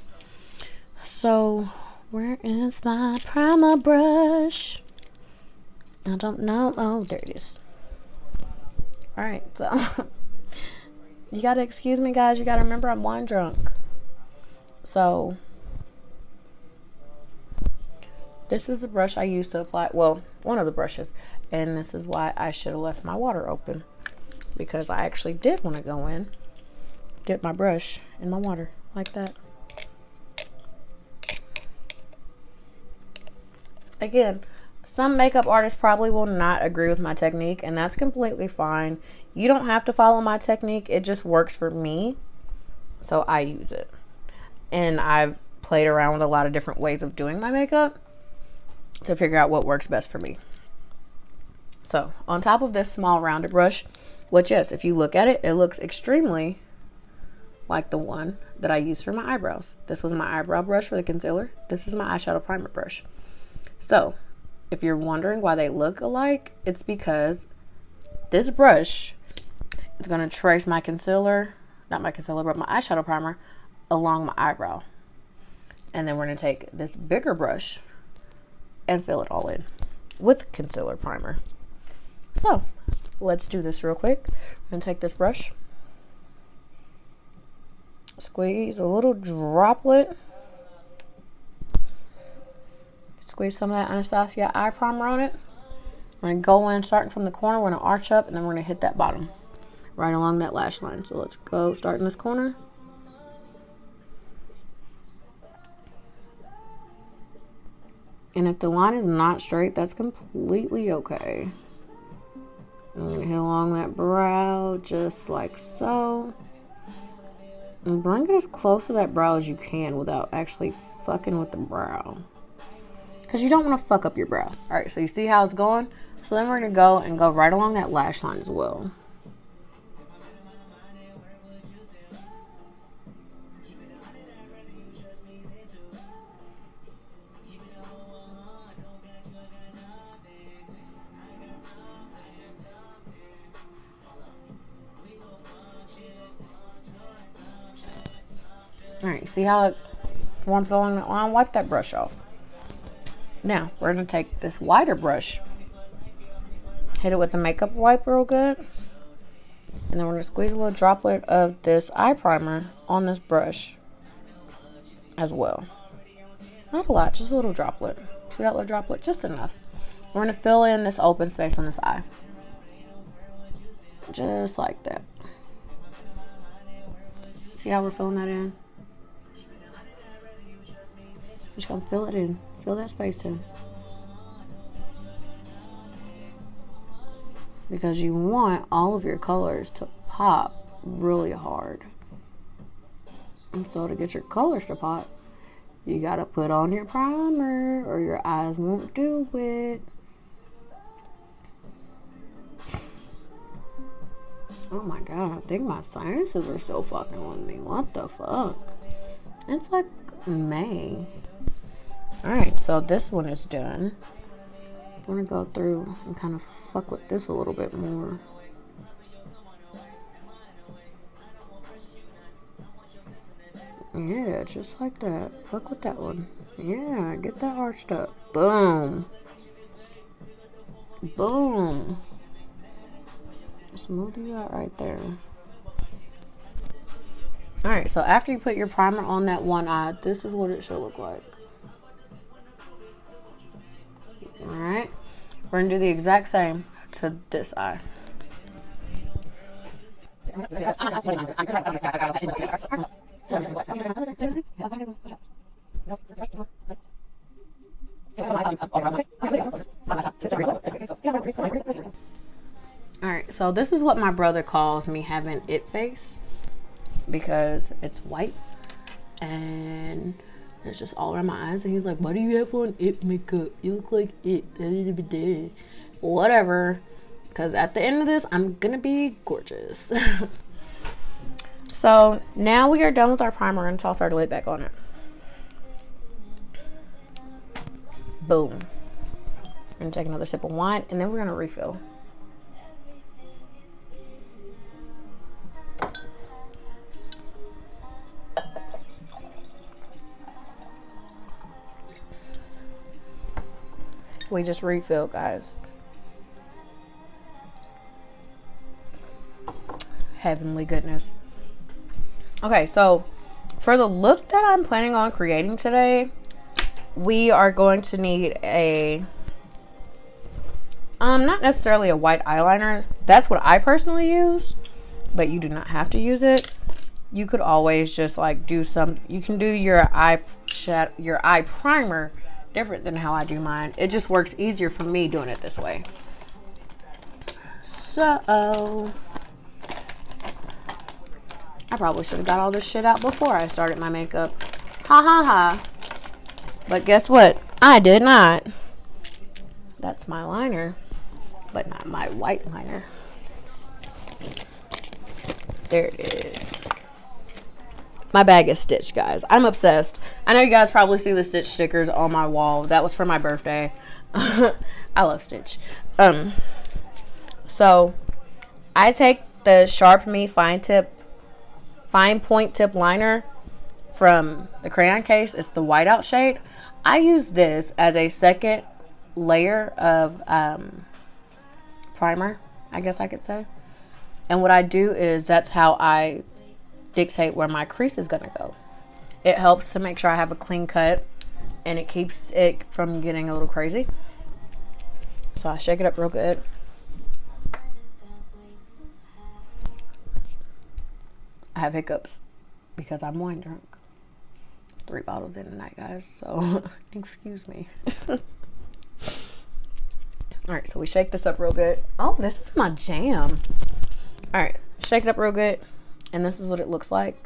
So where is my primer brush? I don't know. Oh, there it is. Alright, so you gotta excuse me, guys. You gotta remember I'm wine drunk. So this is the brush I used to apply, well, one of the brushes. And this is why I should have left my water open. Because I actually did want to go in, dip my brush in my water like that. Again, some makeup artists probably will not agree with my technique, and that's completely fine. You don't have to follow my technique. It just works for me, so I use it. And I've played around with a lot of different ways of doing my makeup to figure out what works best for me. So, on top of this small rounded brush, which, yes, if you look at it, it looks extremely like the one that I used for my eyebrows. This was my eyebrow brush for the concealer. This is my eyeshadow primer brush. So, if you're wondering why they look alike, it's because this brush is going to trace my concealer, not my concealer, but my eyeshadow primer along my eyebrow. And then we're going to take this bigger brush and fill it all in with concealer primer. So, let's do this real quick. I'm going to take this brush, squeeze a little droplet, squeeze some of that Anastasia eye primer on it. I'm going to go in starting from the corner. We're going to arch up and then we're going to hit that bottom right along that lash line. So let's go start in this corner. And if the line is not straight, that's completely okay. I'm going to hit along that brow just like so. And bring it as close to that brow as you can without actually fucking with the brow. Because you don't want to fuck up your brow. Alright, so you see how it's going? So then we're going to go right along that lash line as well. Alright, see how it forms along that line? Wipe that brush off. Now, we're going to take this wider brush, hit it with the makeup wipe real good, and then we're going to squeeze a little droplet of this eye primer on this brush as well. Not a lot, just a little droplet. See that little droplet? Just enough. We're going to fill in this open space on this eye. Just like that. See how we're filling that in? Just gonna fill it in. Fill that space in. Because you want all of your colors to pop really hard. And so to get your colors to pop, you gotta put on your primer or your eyes won't do it. Oh my god, I think my sinuses are still fucking with me. What the fuck? It's like May. Alright, so this one is done. I'm gonna go through and kind of fuck with this a little bit more. Yeah, just like that. Fuck with that one. Yeah, get that arched up. Boom. Boom. Smoothie that right there. Alright, so after you put your primer on that one eye, this is what it should look like. Alright. We're going to do the exact same to this eye. Alright, so this is what my brother calls me having it face, because it's white and it's just all around my eyes, and he's like, why do you have on it makeup? You look like it. Whatever, because at the end of this, I'm gonna be gorgeous. So now we are done with our primer, and toss our lid back on it. Boom. I'm gonna take another sip of wine, and then we're gonna refill. We just refill, guys. Heavenly goodness. Okay, so for the look that I'm planning on creating today, we are going to need a not necessarily a white eyeliner. That's what I personally use, but you do not have to use it. You could always just like do some, you can do your eye primer different than how I do mine. It just works easier for me doing it this way. So I probably should have got all this shit out before I started my makeup. Ha ha ha. But guess what? I did not. That's my liner, but not my white liner. There it is. My bag is stitched, guys. I'm obsessed. I know you guys probably see the Stitch stickers on my wall. That was for my birthday. I love Stitch. So I take the Sharp Me Fine Point Tip Liner from the crayon case. It's the whiteout shade. I use this as a second layer of primer, I guess I could say. And what I do is that's how I dictate where my crease is going to go. It helps to make sure I have a clean cut, and it keeps it from getting a little crazy. So I shake it up real good. I have hiccups because I'm wine drunk. 3 bottles in tonight, guys, so excuse me. Alright, so we shake this up real good. Oh, this is my jam. Alright, shake it up real good. And this is what it looks like.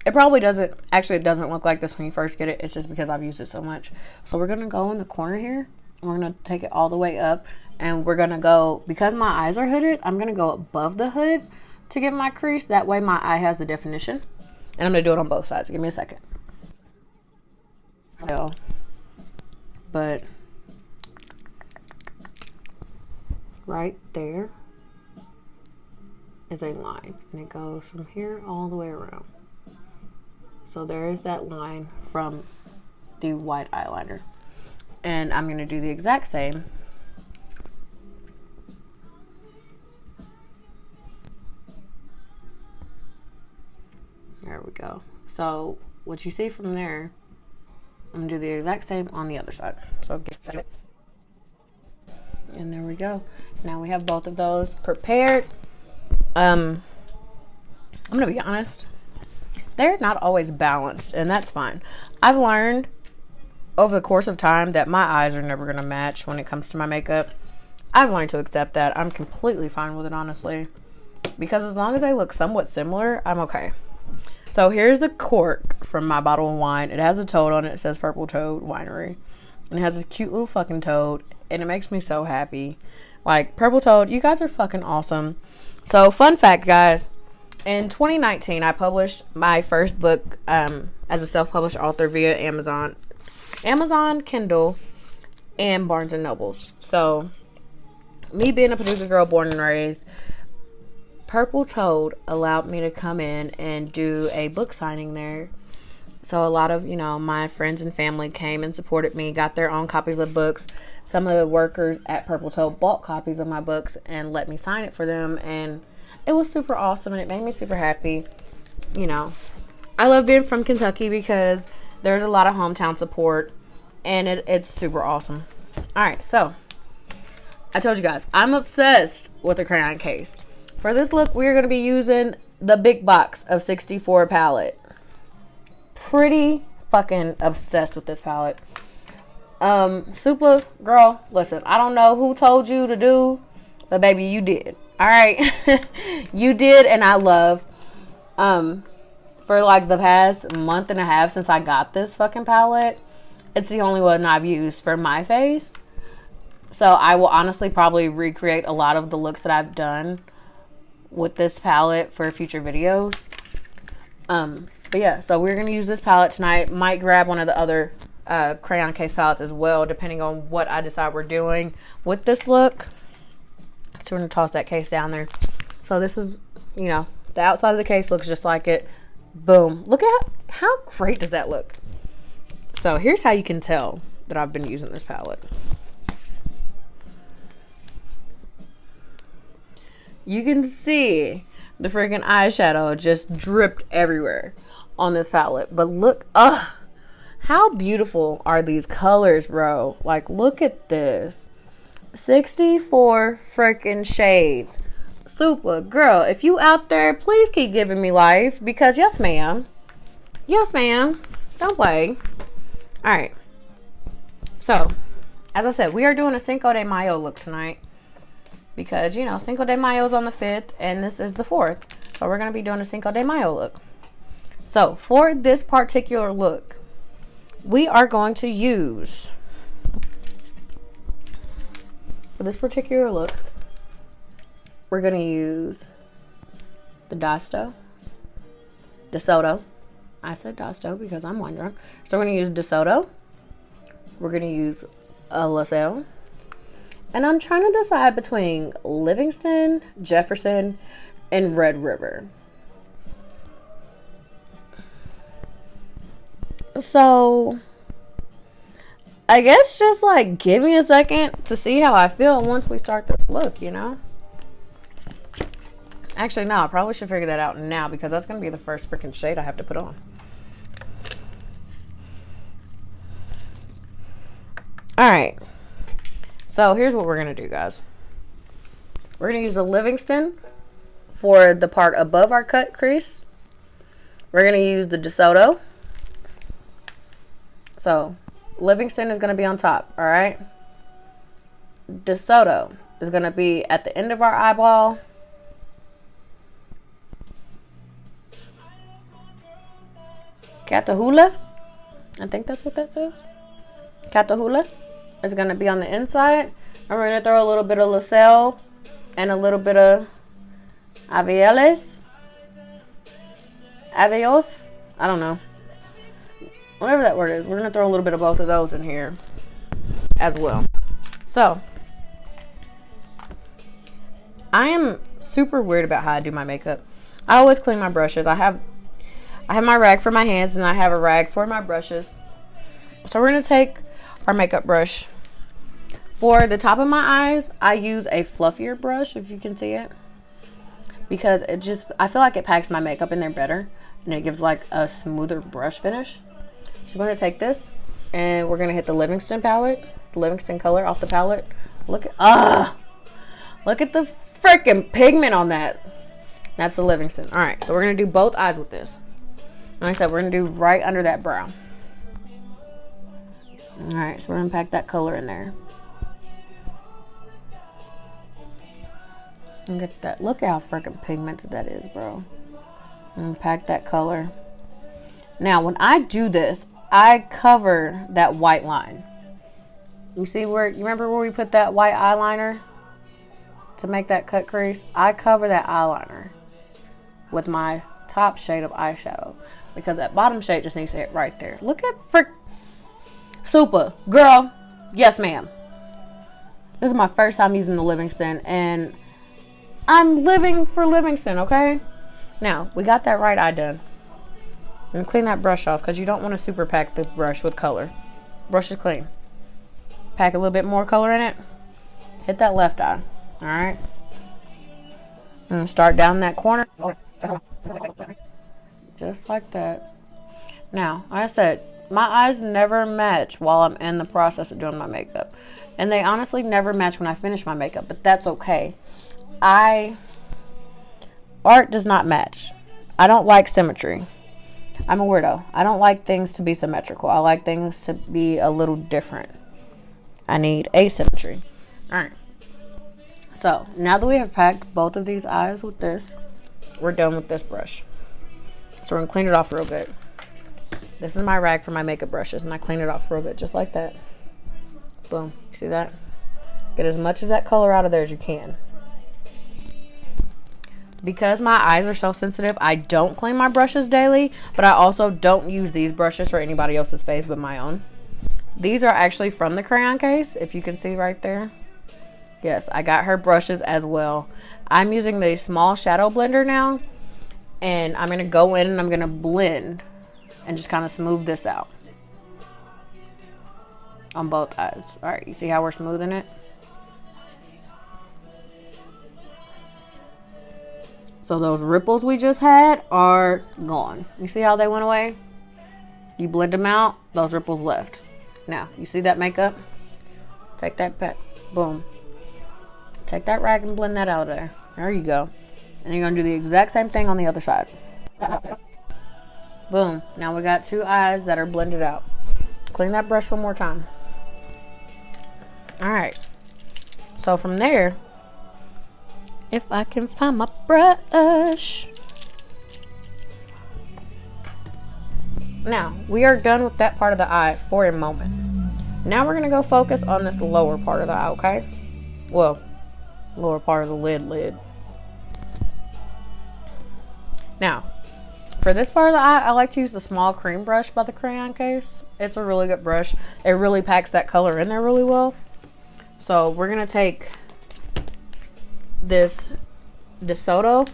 It probably doesn't, actually it doesn't look like this when you first get it. It's just because I've used it so much. So we're going to go in the corner here. And we're going to take it all the way up. And we're going to go, because my eyes are hooded, I'm going to go above the hood to give my crease. That way my eye has the definition. And I'm going to do it on both sides. Give me a second. But right there is a line, and it goes from here all the way around. So there is that line from the white eyeliner, and I'm going to do the exact same there we go. So what you see from there, I'm going to do the exact same on the other side. So get that, and there we go. Now we have both of those prepared. I'm gonna be honest, they're not always balanced, and that's fine. I've learned over the course of time that my eyes are never gonna match when it comes to my makeup. I've learned to accept that. I'm completely fine with it, honestly, because as long as they look somewhat similar, I'm okay. So here's the cork from my bottle of wine. It has a toad on it. It says Purple Toad Winery, and it has this cute little fucking toad, and it makes me so happy. Like, Purple Toad, you guys are fucking awesome. So, fun fact, guys. In 2019, I published my first book as a self-published author via Amazon, Kindle, and Barnes & Nobles. So, me being a Paducah girl born and raised, Purple Toad allowed me to come in and do a book signing there. So a lot of, you know, my friends and family came and supported me, got their own copies of books. Some of the workers at Purple Toad bought copies of my books and let me sign it for them. And it was super awesome and it made me super happy. You know, I love being from Kentucky because there's a lot of hometown support and it's super awesome. All right, so I told you guys, I'm obsessed with the crayon case. For this look, we're going to be using the big box of 64 palette. Pretty fucking obsessed with this palette. Super girl, listen, I don't know who told you to do, but baby, you did. All right. You did. And I love, for like the past month and a half since I got this fucking palette, it's the only one I've used for my face. So I will honestly probably recreate a lot of the looks that I've done with this palette for future videos. But yeah, so we're going to use this palette tonight. Might grab one of the other crayon case palettes as well, depending on what I decide we're doing with this look. So we're going to toss that case down there. So this is, you know, the outside of the case looks just like it. Boom. Look at how great does that look? So here's how you can tell that I've been using this palette. You can see the freaking eyeshadow just dripped everywhere on this palette. But look, how beautiful are these colors, bro? Like, look at this. 64 freaking shades. Super girl, if you out there, please keep giving me life. Because yes, ma'am. Yes, ma'am. Don't play. Alright. So, as I said, we are doing a Cinco de Mayo look tonight. Because, you know, Cinco de Mayo is on the 5th. And this is the 4th. So, we're going to be doing a Cinco de Mayo look. So, for this particular look, we are going to use, for this particular look, we're going to use the DeSoto. I said DeSoto because I'm wondering. So, we're going to use DeSoto. We're going to use a LaSalle. And I'm trying to decide between Livingston, Jefferson, and Red River. So, I guess just like give me a second to see how I feel once we start this look, you know? Actually, no, I probably should figure that out now because that's going to be the first freaking shade I have to put on. Alright. So, here's what we're going to do, guys. We're going to use the Livingston for the part above our cut crease. We're going to use the DeSoto. So, Livingston is going to be on top, alright? DeSoto is going to be at the end of our eyeball. Catahoula, I think that's what that says. Catahoula is going to be on the inside. And we're going to throw a little bit of LaSalle and a little bit of Avios. I don't know. Whatever that word is. We're going to throw a little bit of both of those in here as well. So, I am super weird about how I do my makeup. I always clean my brushes. I have my rag for my hands and I have a rag for my brushes. So we're going to take our makeup brush. For the top of my eyes, I use a fluffier brush, if you can see it. Because I feel like it packs my makeup in there better. And it gives like a smoother brush finish. So we're going to take this and we're going to hit the Livingston palette, the Livingston color off the palette. Look at the freaking pigment on that. That's the Livingston. All right, so we're going to do both eyes with this. Like I said, we're going to do right under that brow. All right, so we're going to pack that color in there. Look at that. Look how freaking pigmented that is, bro. And pack that color. Now, when I do this, I cover that white line. You see you remember where we put that white eyeliner to make that cut crease? I cover that eyeliner with my top shade of eyeshadow because that bottom shade just needs to hit right there. Look at super girl. Yes, ma'am. This is my first time using the Livingston and I'm living for Livingston, okay? Now, we got that right eye done. I'm going to clean that brush off because you don't want to super pack the brush with color. Brush is clean. Pack a little bit more color in it. Hit that left eye. Alright? I'm going to start down that corner. Just like that. Now, like I said, my eyes never match while I'm in the process of doing my makeup. And they honestly never match when I finish my makeup, but that's okay. Art does not match. I don't like symmetry. I'm a weirdo. I don't like things to be symmetrical. I like things to be a little different. I need asymmetry. Alright. So, now that we have packed both of these eyes with this, we're done with this brush. So we're going to clean it off real good. This is my rag for my makeup brushes, and I clean it off real good, just like that. Boom. You see that? Get as much of that color out of there as you can. Because my eyes are so sensitive, I don't clean my brushes daily, but I also don't use these brushes for anybody else's face but my own. These are actually from the crayon case, if you can see right there. Yes, I got her brushes as well. I'm using the small shadow blender now, and I'm going to go in and I'm going to blend and just kind of smooth this out on both eyes. Alright, you see how we're smoothing it? So those ripples we just had are gone. You see how they went away? You blend them out, those ripples left. Now, you see that makeup? Take that back. Boom. Take that rag and blend that out of there. There you go. And you're going to do the exact same thing on the other side. Boom. Now we got two eyes that are blended out. Clean that brush one more time. Alright. So from there, if I can find my brush. Now, we are done with that part of the eye for a moment. Now we're going to go focus on this lower part of the eye, okay? Well, lower part of the lid. Now, for this part of the eye, I like to use the small cream brush by the crayon case. It's a really good brush. It really packs that color in there really well. So we're going to take this DeSoto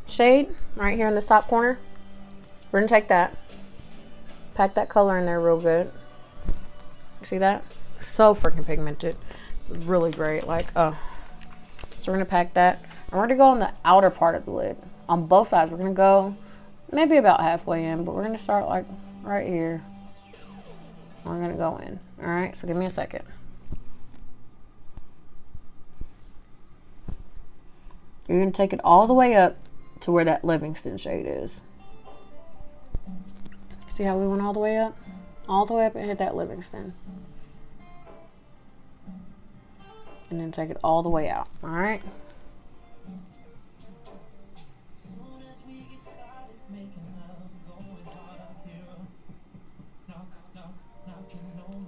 shade right here in the top corner. We're going to take that. Pack that color in there real good. See that? So freaking pigmented. It's really great. So we're going to pack that. And we're going to go on the outer part of the lid. On both sides. We're going to go maybe about halfway in. But we're going to start like right here. We're going to go in. Alright, so give me a second. You're going to take it all the way up to where that Livingston shade is. See how we went all the way up? All the way up and hit that Livingston. And then take it all the way out. Alright?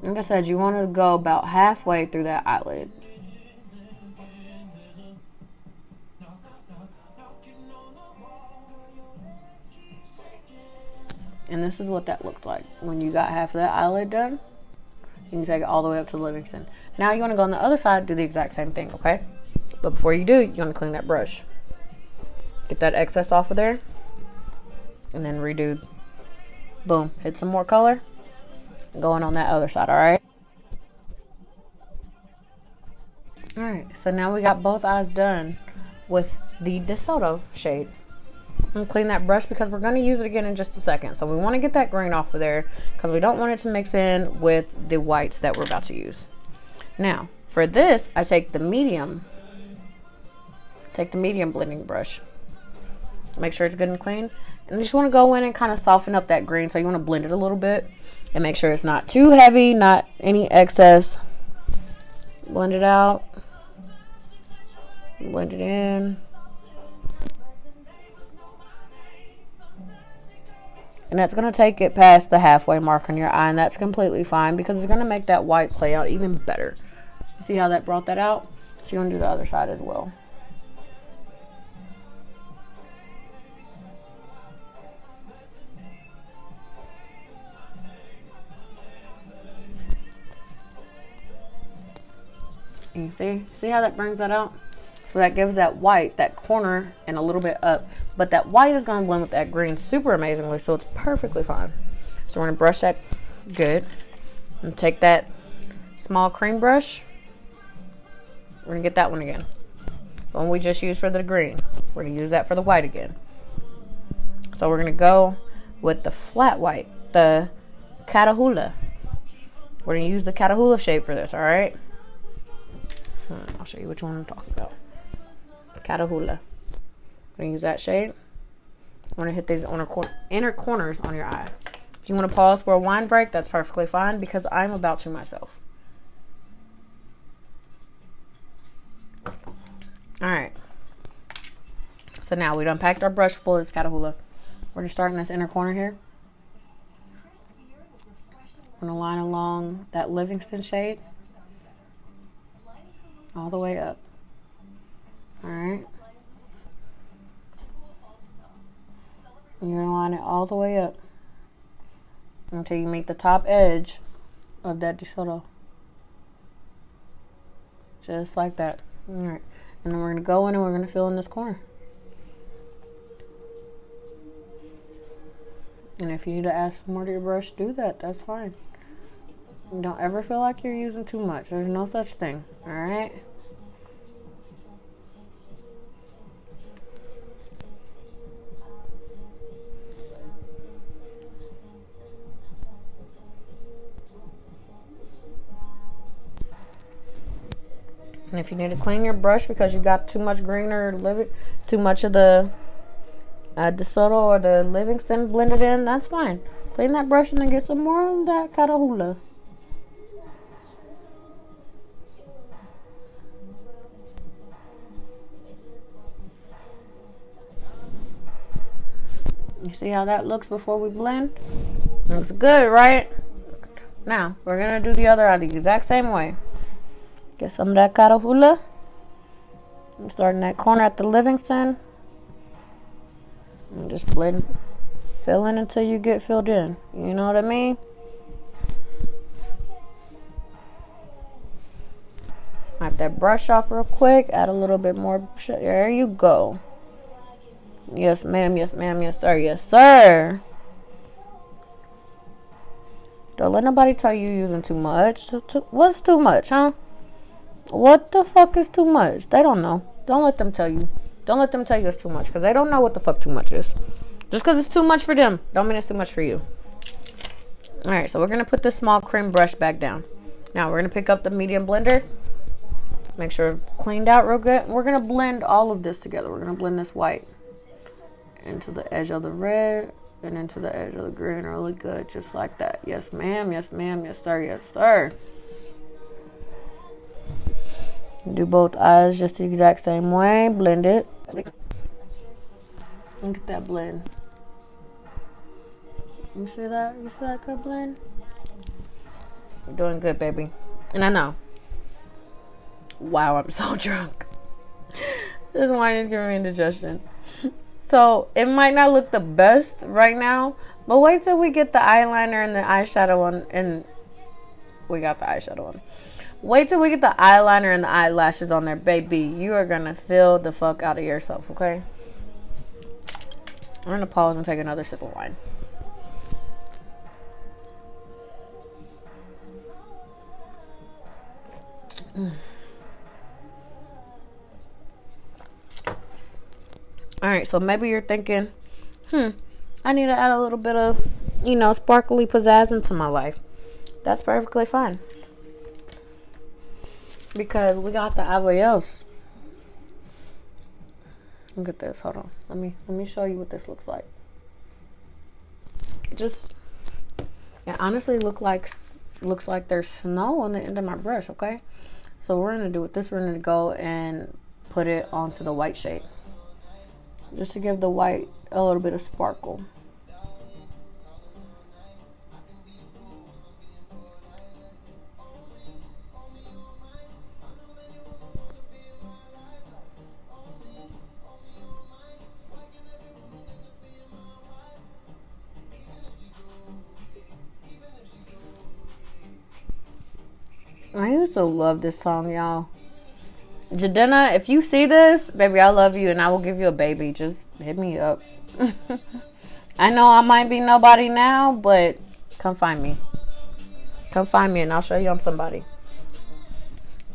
Like I said, you want to go about halfway through that eyelid. And this is what that looks like. When you got half of that eyelid done, you can take it all the way up to Livingston. Now you want to go on the other side, do the exact same thing, okay? But before you do, you want to clean that brush. Get that excess off of there. And then redo. Boom. Hit some more color. Going on that other side, alright? Alright, so now we got both eyes done with the DeSoto shade. I'm going to clean that brush because we're going to use it again in just a second. So we want to get that green off of there because we don't want it to mix in with the whites that we're about to use. Now, for this, I take the medium blending brush. Make sure it's good and clean. And you just want to go in and kind of soften up that green. So you want to blend it a little bit and make sure it's not too heavy, not any excess. Blend it out. Blend it in. And that's going to take it past the halfway mark on your eye. And that's completely fine because it's going to make that white play out even better. You see how that brought that out? So you're going to do the other side as well. And you see how that brings that out? So that gives that white, that corner, and a little bit up. But that white is going to blend with that green super amazingly, so it's perfectly fine. So we're going to brush that good. And take that small cream brush. We're going to get that one again. The one we just used for the green. We're going to use that for the white again. So we're going to go with the flat white, the Catahoula. We're going to use the Catahoula shade for this, alright? I'll show you which one I'm talking about. Catahoula. I'm going to use that shade. I'm going to hit these inner corners on your eye. If you want to pause for a wine break, that's perfectly fine because I'm about to myself. Alright. So now we done packed our brush full of this Catahoula. We're going to start in this inner corner here. I'm going to line along that Livingston shade. All the way up. Alright. You're going to line it all the way up until you meet the top edge of that DeSoto. Just like that. Alright. And then we're going to go in and we're going to fill in this corner. And if you need to add some more to your brush, do that. That's fine. Don't ever feel like you're using too much. There's no such thing. Alright? And if you need to clean your brush because you got too much green or too much of the DeSoto or the Livingston blended in, that's fine. Clean that brush and then get some more of that Catahoula. You see how that looks before we blend? Looks good, right? Now, we're going to do the other eye the exact same way. Get some of that Catahoula. I'm starting that corner at the Livingston. And just blend, fill in until you get filled in. You know what I mean? Wipe that brush off real quick. Add a little bit more. There you go. Yes, ma'am. Yes, ma'am. Yes, sir. Yes, sir. Don't let nobody tell you using too much. What's too much, huh? What the fuck is too much? They don't know. Don't let them tell you. Don't let them tell you it's too much because they don't know what the fuck too much is. Just because it's too much for them, don't mean it's too much for you. Alright, so we're going to put this small cream brush back down. Now we're going to pick up the medium blender. Make sure it's cleaned out real good. We're going to blend all of this together. We're going to blend this white into the edge of the red and into the edge of the green really good. Just like that. Yes, ma'am. Yes, ma'am. Yes, sir. Yes, sir. Do both eyes just the exact same way. Blend it. Look at that blend. You see that? You see that good blend? You're doing good, baby. And I know. Wow, I'm so drunk. This wine is giving me indigestion. So, it might not look the best right now, but wait till we get the eyeliner and the eyeshadow on, and we got the eyeshadow on. Wait till we get the eyeliner and the eyelashes on there, baby. You are going to feel the fuck out of yourself, okay? I'm going to pause and take another sip of wine. Alright, so maybe you're thinking, I need to add a little bit of, sparkly pizzazz into my life. That's perfectly fine. Because we got the Aveos. Look at this. Hold on. Let me show you what this looks like. It honestly looks like there's snow on the end of my brush, okay? So what we're gonna do with this, we're gonna go and put it onto the white shade. Just to give the white a little bit of sparkle. I used to love this song, y'all. Jadena, if you see this, baby, I love you and I will give you a baby. Just hit me up. I know I might be nobody now, but come find me. Come find me and I'll show you I'm somebody.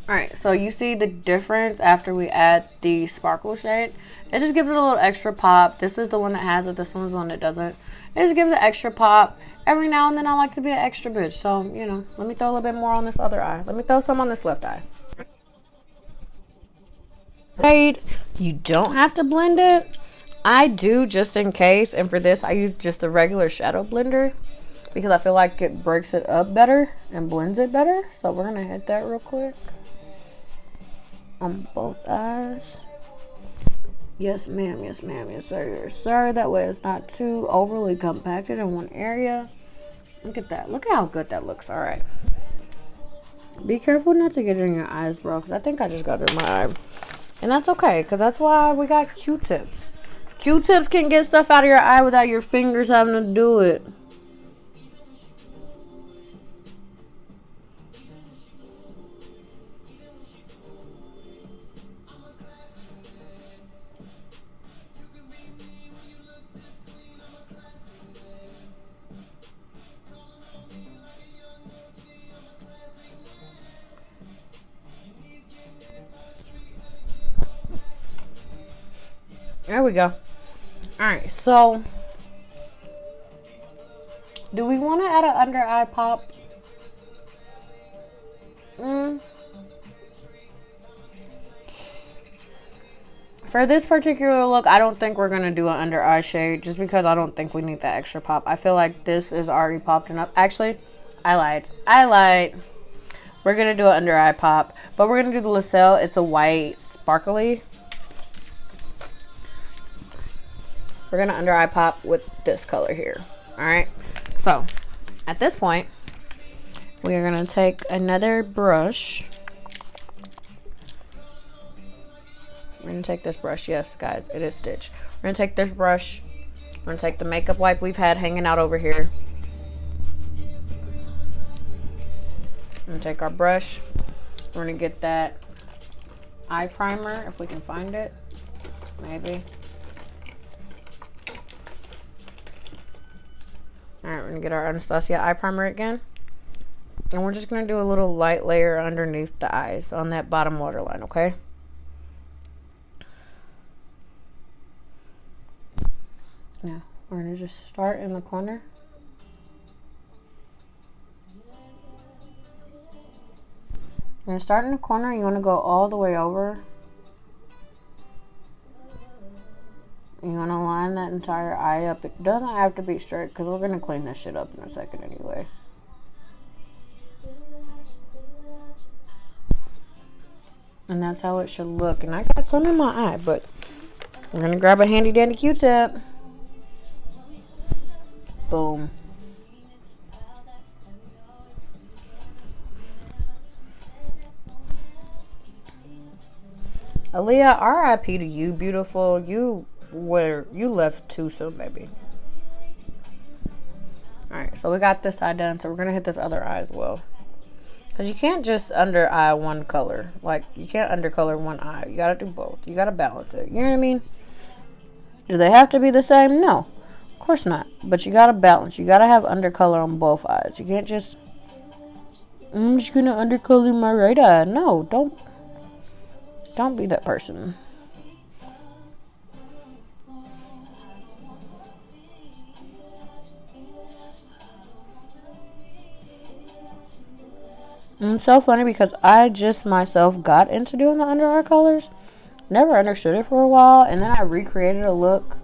Alright, so you see the difference after we add the sparkle shade. It just gives it a little extra pop. This is the one that has it. This one's the one that doesn't. It just gives it extra pop. Every now and then I like to be an extra bitch. So, you know, let me throw a little bit more on this other eye. Let me throw some on this left eye. You don't have to blend it. I do just in case. And for this, I use just the regular shadow blender, because I feel like it breaks it up better and blends it better. So we're going to hit that real quick on both eyes. Yes, ma'am. Yes, ma'am. Yes, sir. Yes, sir. That way it's not too overly compacted in one area. Look at that. Look at how good that looks. All right. Be careful not to get it in your eyes, bro, because I think I just got it in my eye. And that's okay, because that's why we got Q-tips. Q-tips can get stuff out of your eye without your fingers having to do it. There we go. Alright, so do we want to add an under eye pop? For this particular look, I don't think we're going to do an under eye shade, just because I don't think we need that extra pop. I feel like this is already popped enough. Actually, I lied. We're going to do an under eye pop, but we're going to do the Lancel. It's a white sparkly. We're going to under eye pop with this color here. Alright. So, at this point, we are going to take another brush. We're going to take this brush. Yes, guys, it is Stitch. We're going to take this brush. We're going to take the makeup wipe we've had hanging out over here. We're going to take our brush. We're going to get that eye primer, if we can find it. Maybe. Alright, we're going to get our Anastasia eye primer again. And we're just going to do a little light layer underneath the eyes on that bottom waterline, okay? Now, we're going to just start in the corner. You're going to start in the corner. You want to go all the way over. You want to line that entire eye up. It doesn't have to be straight, because we're going to clean this shit up in a second anyway. And that's how it should look. And I got some in my eye, but we're going to grab a handy dandy Q-tip. Boom. Aaliyah, R.I.P. to you, beautiful. You left too soon, baby. Alright, so we got this eye done, so we're going to hit this other eye as well. Because you can't just under eye one color. Like, you can't undercolor one eye. You got to do both. You got to balance it. You know what I mean? Do they have to be the same? No. Of course not. But you got to balance. You got to have undercolor on both eyes. You can't just, I'm just going to undercolor my right eye. No, don't be that person. And it's so funny because I just myself got into doing the under eye colors. Never understood it for a while. And then I recreated a look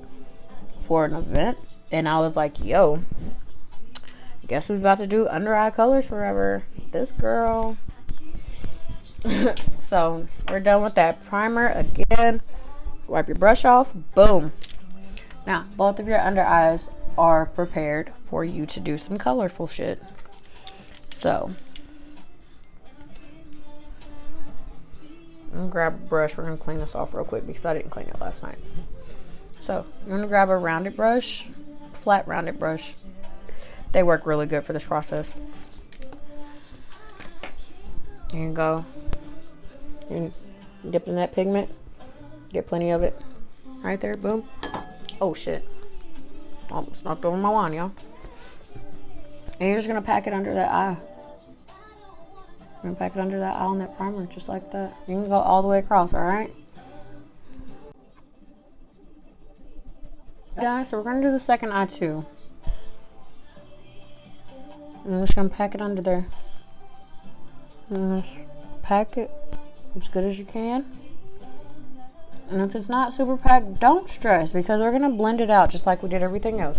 for an event. And I was like, yo, guess who's about to do under eye colors forever? This girl. So, we're done with that primer again. Wipe your brush off. Boom. Now, both of your under eyes are prepared for you to do some colorful shit. So, I'm gonna grab a brush. We're gonna clean this off real quick because I didn't clean it last night. So, you're gonna grab a rounded brush, flat rounded brush. They work really good for this process. There you go. Dip in that pigment. Get plenty of it. Right there, boom. Oh shit. Almost knocked over my wine, y'all. And you're just gonna pack it under that eye. You're gonna pack it under that eye on that primer, just like that. You can go all the way across, alright? Guys, so we're gonna do the second eye too. And I'm just gonna pack it under there. And just pack it as good as you can. And if it's not super packed, don't stress, because we're gonna blend it out just like we did everything else.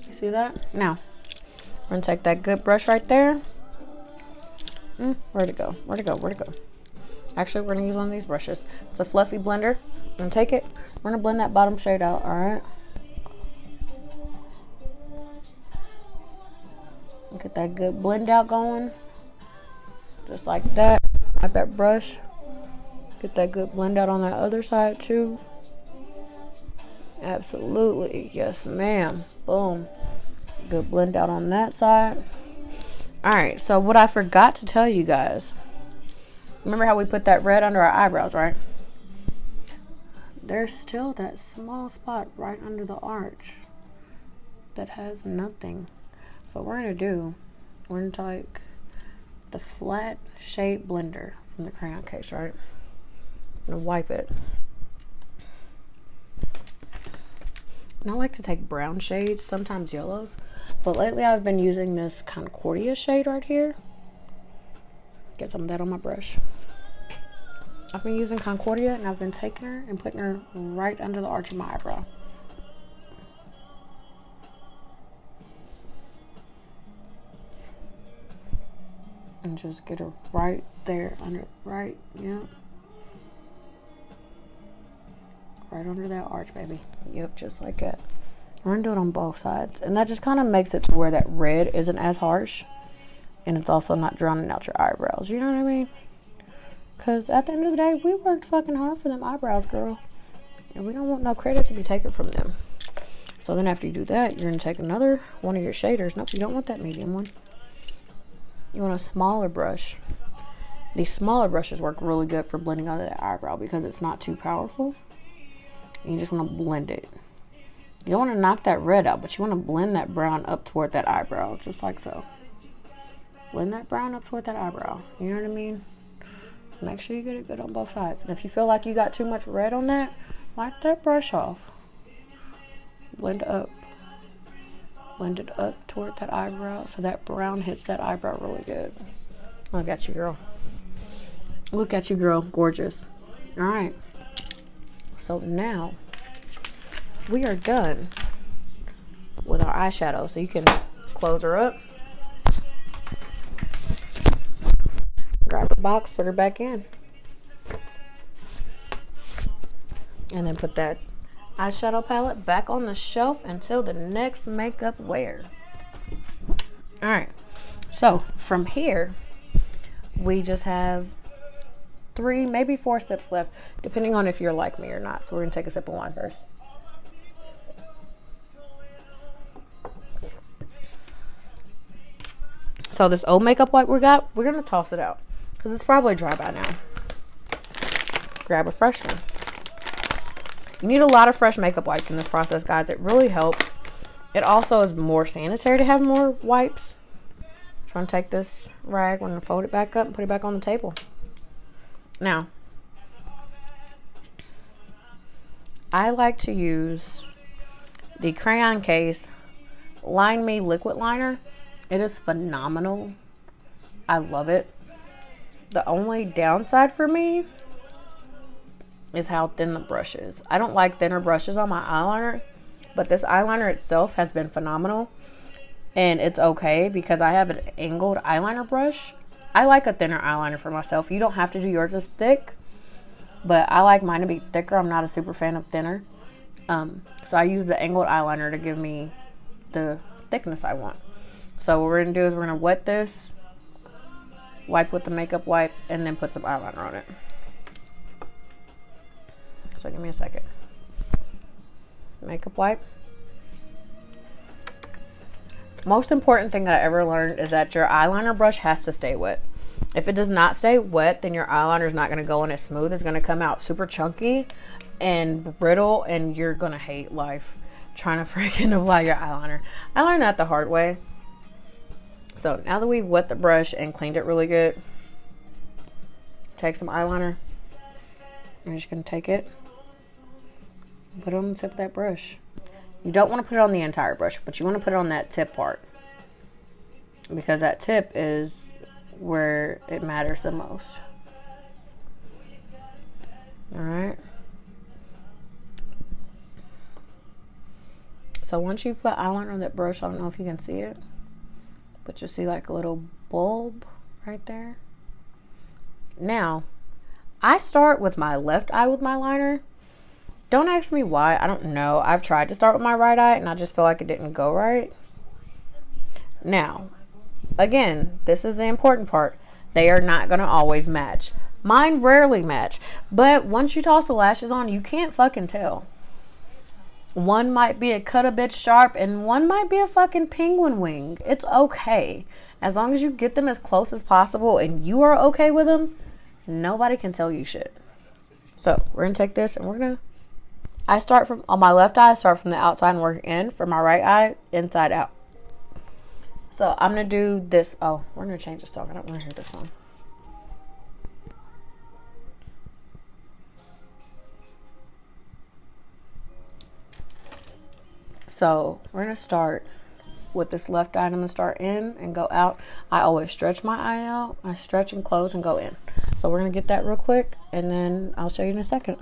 You see that? Now, we're gonna take that good brush right there. Where'd it go? Where'd it go? Where'd it go? Actually, we're gonna use one of these brushes. It's a fluffy blender. I'm gonna take it. We're gonna blend that bottom shade out, alright? Get that good blend out going. Just like that. Like that brush. Get that good blend out on that other side too. Absolutely. Yes, ma'am. Boom. Good blend out on that side. Alright, so what I forgot to tell you guys. Remember how we put that red under our eyebrows, right? There's still that small spot right under the arch that has nothing. So what we're going to do, we're going to take the flat shade blender from the crayon case, right? I'm going to wipe it. And I like to take brown shades, sometimes yellows. But lately I've been using this Concordia shade right here. Get some of that on my brush. I've been using Concordia, and I've been taking her and putting her right under the arch of my eyebrow. And just get her right there under, right, yep. Right under that arch, baby. Yep, just like that. I'm gonna do it on both sides. And that just kind of makes it to where that red isn't as harsh. And it's also not drowning out your eyebrows. You know what I mean? Because at the end of the day, we worked fucking hard for them eyebrows, girl. And we don't want no credit to be taken from them. So then after you do that, you're going to take another one of your shaders. Nope, you don't want that medium one. You want a smaller brush. These smaller brushes work really good for blending out of that eyebrow because it's not too powerful. And you just want to blend it. You don't want to knock that red out, but you want to blend that brown up toward that eyebrow, just like so. Blend that brown up toward that eyebrow. You know what I mean? Make sure you get it good on both sides. And if you feel like you got too much red on that, wipe that brush off. Blend up. Blend it up toward that eyebrow so that brown hits that eyebrow really good. Look at you, girl. Look at you, girl. Gorgeous. Alright. So now, we are done with our eyeshadow. So you can close her up. Grab her box, put her back in. And then put that eyeshadow palette back on the shelf until the next makeup wear. Alright, so from here, we just have 3, maybe 4 steps left, depending on if you're like me or not. So we're going to take a sip of wine first. So this old makeup wipe we got, we're going to toss it out. Because it's probably dry by now. Grab a fresh one. You need a lot of fresh makeup wipes in this process, guys. It really helps. It also is more sanitary to have more wipes. I'm going to take this rag, I'm going to fold it back up and put it back on the table. Now, I like to use the crayon case Line Me liquid liner. It is phenomenal. I love it. The only downside for me is how thin the brush is. I don't like thinner brushes on my eyeliner, but this eyeliner itself has been phenomenal. And it's okay because I have an angled eyeliner brush. I like a thinner eyeliner for myself. You don't have to do yours as thick, but I like mine to be thicker. I'm not a super fan of thinner. So I use the angled eyeliner to give me the thickness I want. So what we're going to do is we're going to wet this, wipe with the makeup wipe, and then put some eyeliner on it. So give me a second. Makeup wipe. Most important thing I ever learned is that your eyeliner brush has to stay wet. If it does not stay wet, then your eyeliner is not going to go in as smooth. It's going to come out super chunky and brittle, and you're going to hate life trying to freaking apply your eyeliner. I learned that the hard way. So now that we've wet the brush and cleaned it really good, take some eyeliner. You're just going to take it, put it on the tip of that brush. You don't want to put it on the entire brush, but you want to put it on that tip part, because that tip is where it matters the most. Alright. So once you put eyeliner on that brush, I don't know if you can see it, but you'll see like a little bulb right there. Now, I start with my left eye with my liner. Don't ask me why. I don't know. I've tried to start with my right eye and I just feel like it didn't go right. Now, again, this is the important part. They are not going to always match. Mine rarely match. But once you toss the lashes on, you can't fucking tell. One might be a cut a bit sharp and one might be a fucking penguin wing. It's okay. As long as you get them as close as possible and you are okay with them, nobody can tell you shit. So we're going to take this and we're going to... I start from... On my left eye, I start from the outside and work in. For my right eye, inside out. So I'm going to do this. Oh, we're going to change the song. I don't want to hear this song. So we're going to start with this left eye. I'm going to start in and go out. I always stretch my eye out. I stretch and close and go in. So we're going to get that real quick and then I'll show you in a second.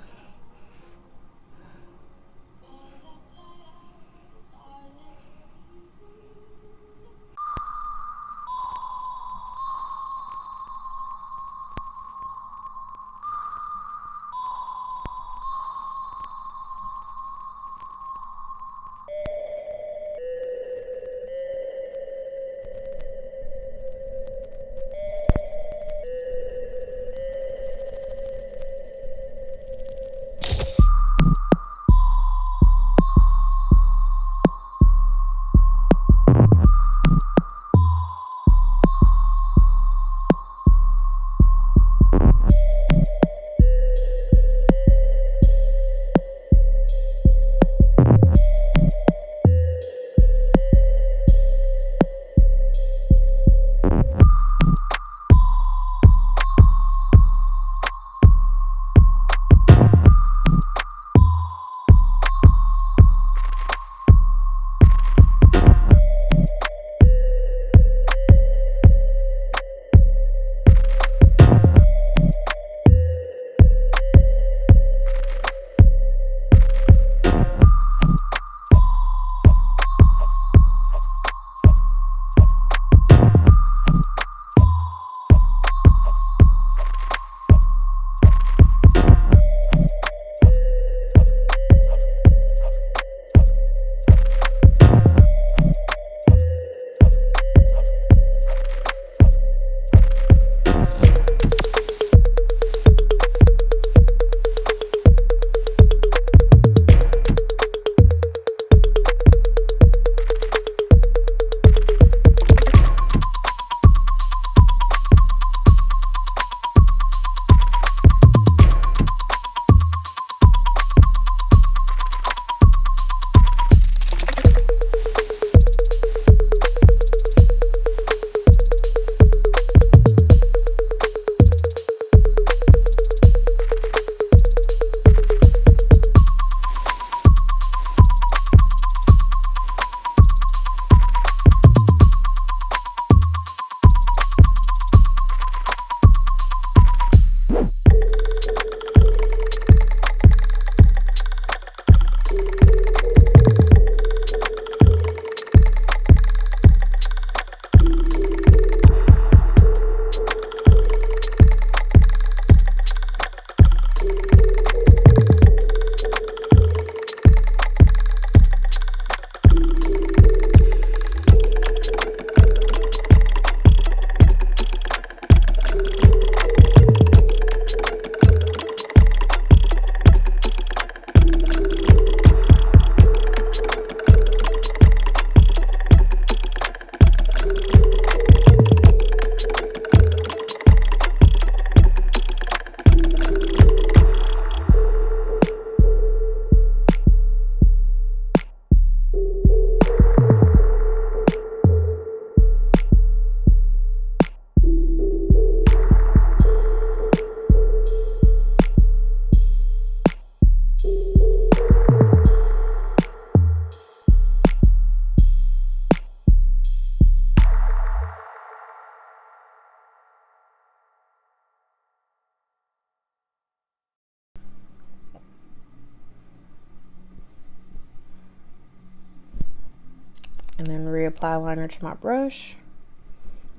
And then reapply liner to my brush,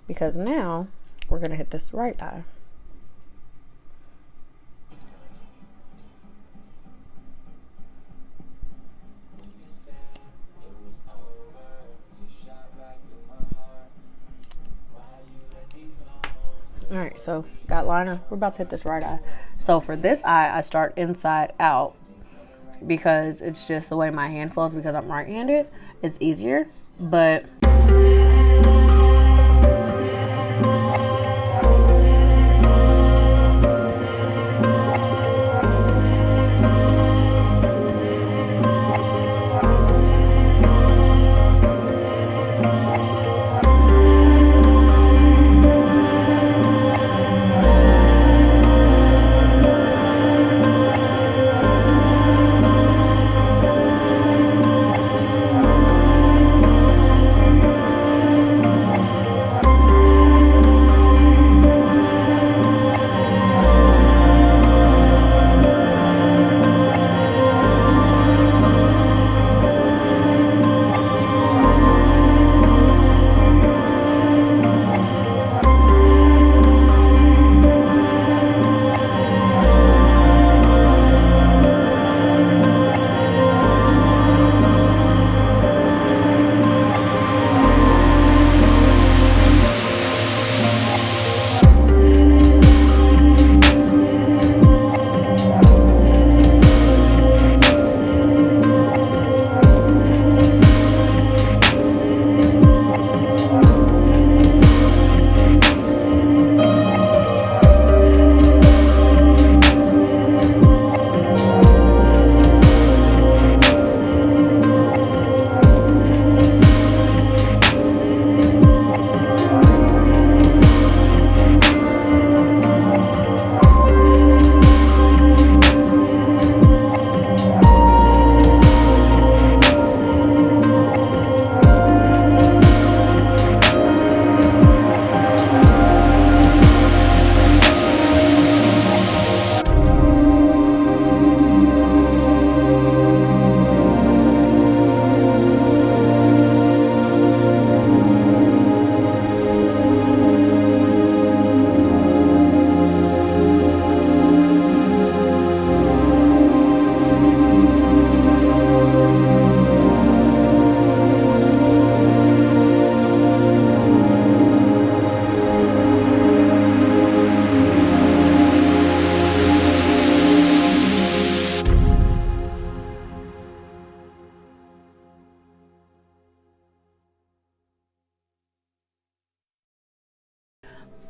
because now we're going to hit this right eye. Alright, so got liner. We're about to hit this right eye. So for this eye, I start inside out because it's just the way my hand flows, because I'm right-handed. It's easier, but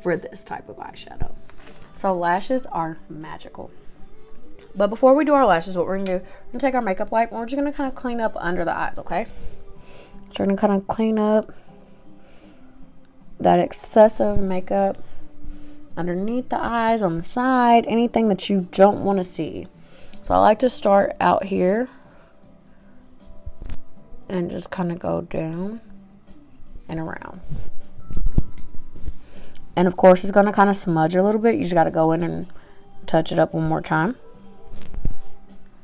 for this type of eyeshadow. So lashes are magical. But before we do our lashes, what we're gonna do, we're gonna take our makeup wipe and we're just gonna kind of clean up under the eyes, okay? So we're gonna kind of clean up that excessive makeup underneath the eyes, on the side, anything that you don't want to see. So I like to start out here and just kind of go down and around. And of course, it's going to kind of smudge a little bit. You just got to go in and touch it up one more time.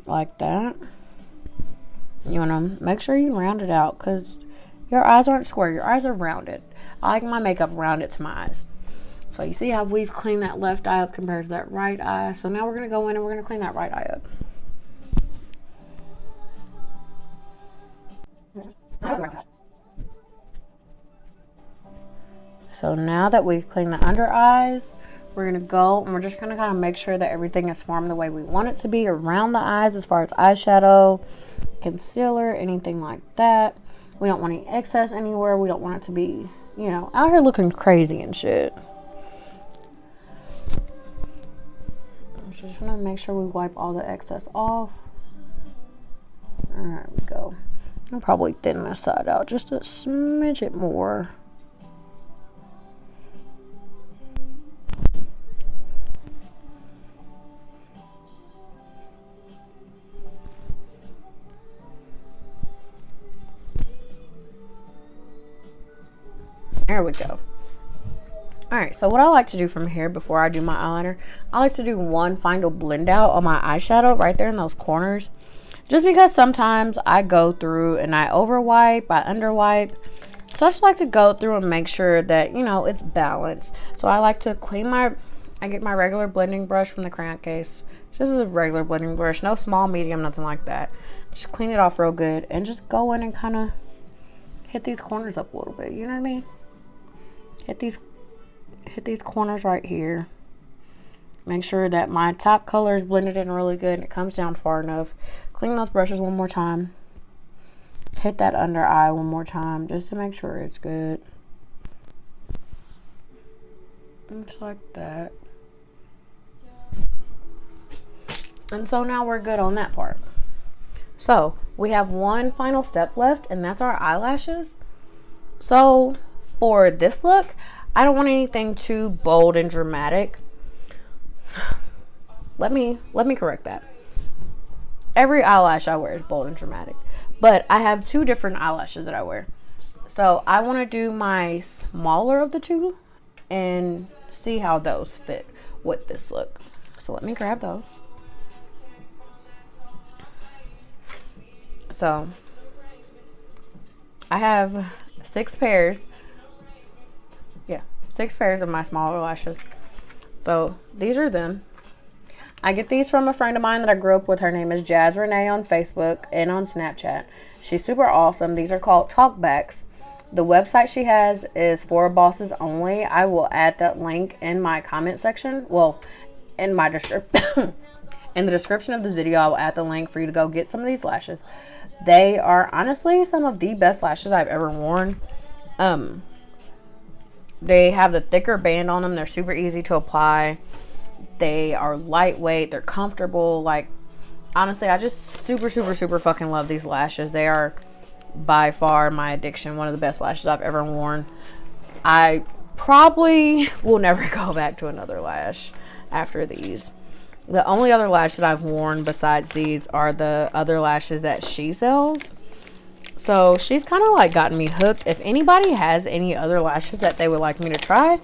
Like that. You want to make sure you round it out, because your eyes aren't square. Your eyes are rounded. I like my makeup rounded to my eyes. So you see how we've cleaned that left eye up compared to that right eye. So now we're going to go in and we're going to clean that right eye up. So now that we've cleaned the under eyes, we're going to go and we're just going to kind of make sure that everything is formed the way we want it to be around the eyes, as far as eyeshadow, concealer, anything like that. We don't want any excess anywhere. We don't want it to be, you know, out here looking crazy and shit. So just want to make sure we wipe all the excess off. There we go. I'll probably thin this side out just a smidge it more. There we go. Alright, so what I like to do from here before I do my eyeliner, I like to do one final blend out on my eyeshadow right there in those corners, Just because sometimes I go through and I overwipe, I underwipe. So I just like to go through and make sure that, you know, it's balanced. So I like to I get my regular blending brush from the crayon case. This is a regular blending brush, no small, medium, nothing like that. Just clean it off real good and just go in and kind of hit these corners up a little bit. You know what I mean? Hit these corners right here. Make sure that my top color is blended in really good and it comes down far enough. Clean those brushes one more time. Hit that under eye one more time just to make sure it's good. Just like that. And so now we're good on that part. So we have one final step left, and that's our eyelashes. So for this look, I don't want anything too bold and dramatic. Let me correct that. Every eyelash I wear is bold and dramatic, but I have two different eyelashes that I wear. So I want to do my smaller of the two and see how those fit with this look. So let me grab those. So I have 6 pairs. Yeah, 6 pairs of my smaller lashes. So these are them. I get these from a friend of mine that I grew up with. Her name is Jazz Renee on Facebook and on Snapchat. She's super awesome. These are called talkbacks. The website she has is for bosses only. I will add that link in my comment section. Well, in my description. In the description of this video, I will add the link for you to go get some of these lashes. They are honestly some of the best lashes I've ever worn. They have the thicker band on them. They're super easy to apply. They are lightweight. They're comfortable. Like, honestly, I just super fucking love these lashes. They are by far my addiction. One of the best lashes I've ever worn. I probably will never go back to another lash after these. The only other lash that I've worn besides these are the other lashes that she sells. So she's kind of like gotten me hooked. If anybody has any other lashes that they would like me to try,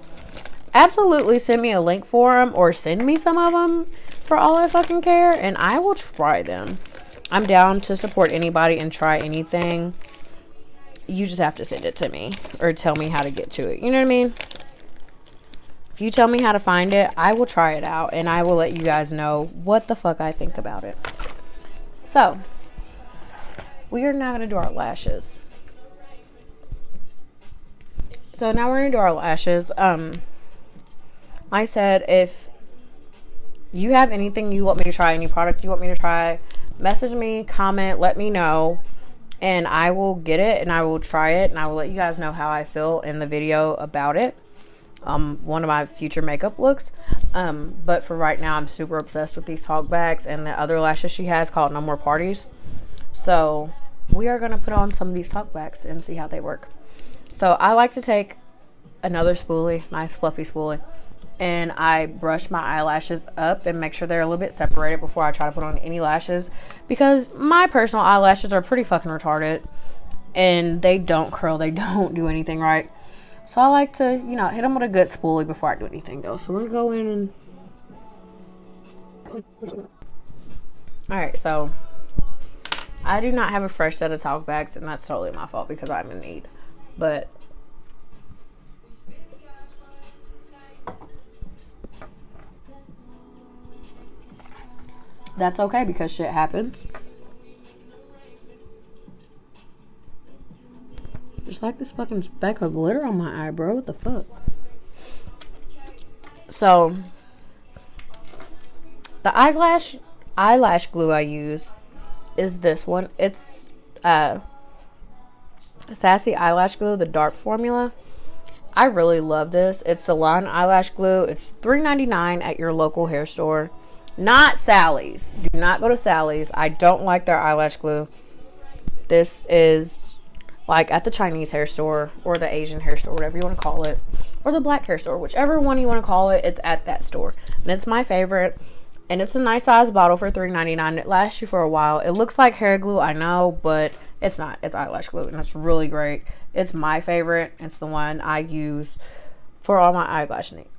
absolutely send me a link for them or send me some of them for all I fucking care, and I will try them. I'm down to support anybody and try anything. You just have to send it to me or tell me how to get to it. You know what I mean? If you tell me how to find it, I will try it out and I will let you guys know what the fuck I think about it. So, we are now going to do our lashes. So now we're going to do our lashes. Like I said, if you have anything you want me to try, any product you want me to try, message me, comment, let me know, and I will get it and I will try it and I will let you guys know how I feel in the video about it. One of my future makeup looks. But for right now, I'm super obsessed with these talkbacks and the other lashes she has called No More Parties. So we are going to put on some of these talkbacks and see how they work. So I like to take another spoolie, nice fluffy spoolie, and I brush my eyelashes up and make sure they're a little bit separated before I try to put on any lashes, because my personal eyelashes are pretty fucking retarded and they don't curl, they don't do anything right. So I like to, you know, hit them with a good spoolie before I do anything though. So we're gonna go in and alright, so I do not have a fresh set of talkbacks, and that's totally my fault because I'm in need. But that's okay because shit happens. There's like this fucking speck of glitter on my eye, bro. What the fuck? So the eyelash glue I use is this one. It's Sassy Eyelash Glue, the dark formula. I really love this. It's Salon Eyelash Glue. It's $3.99 at your local hair store. Not Sally's. Do not go to Sally's. I don't like their eyelash glue. This is like at the Chinese hair store or the Asian hair store, whatever you want to call it, or the black hair store, whichever one you want to call it. It's at that store, and it's my favorite. And it's a nice size bottle for $3.99. It lasts you for a while. It looks like hair glue, I know, but it's not. It's eyelash glue, and it's really great. It's my favorite. It's the one I use for all my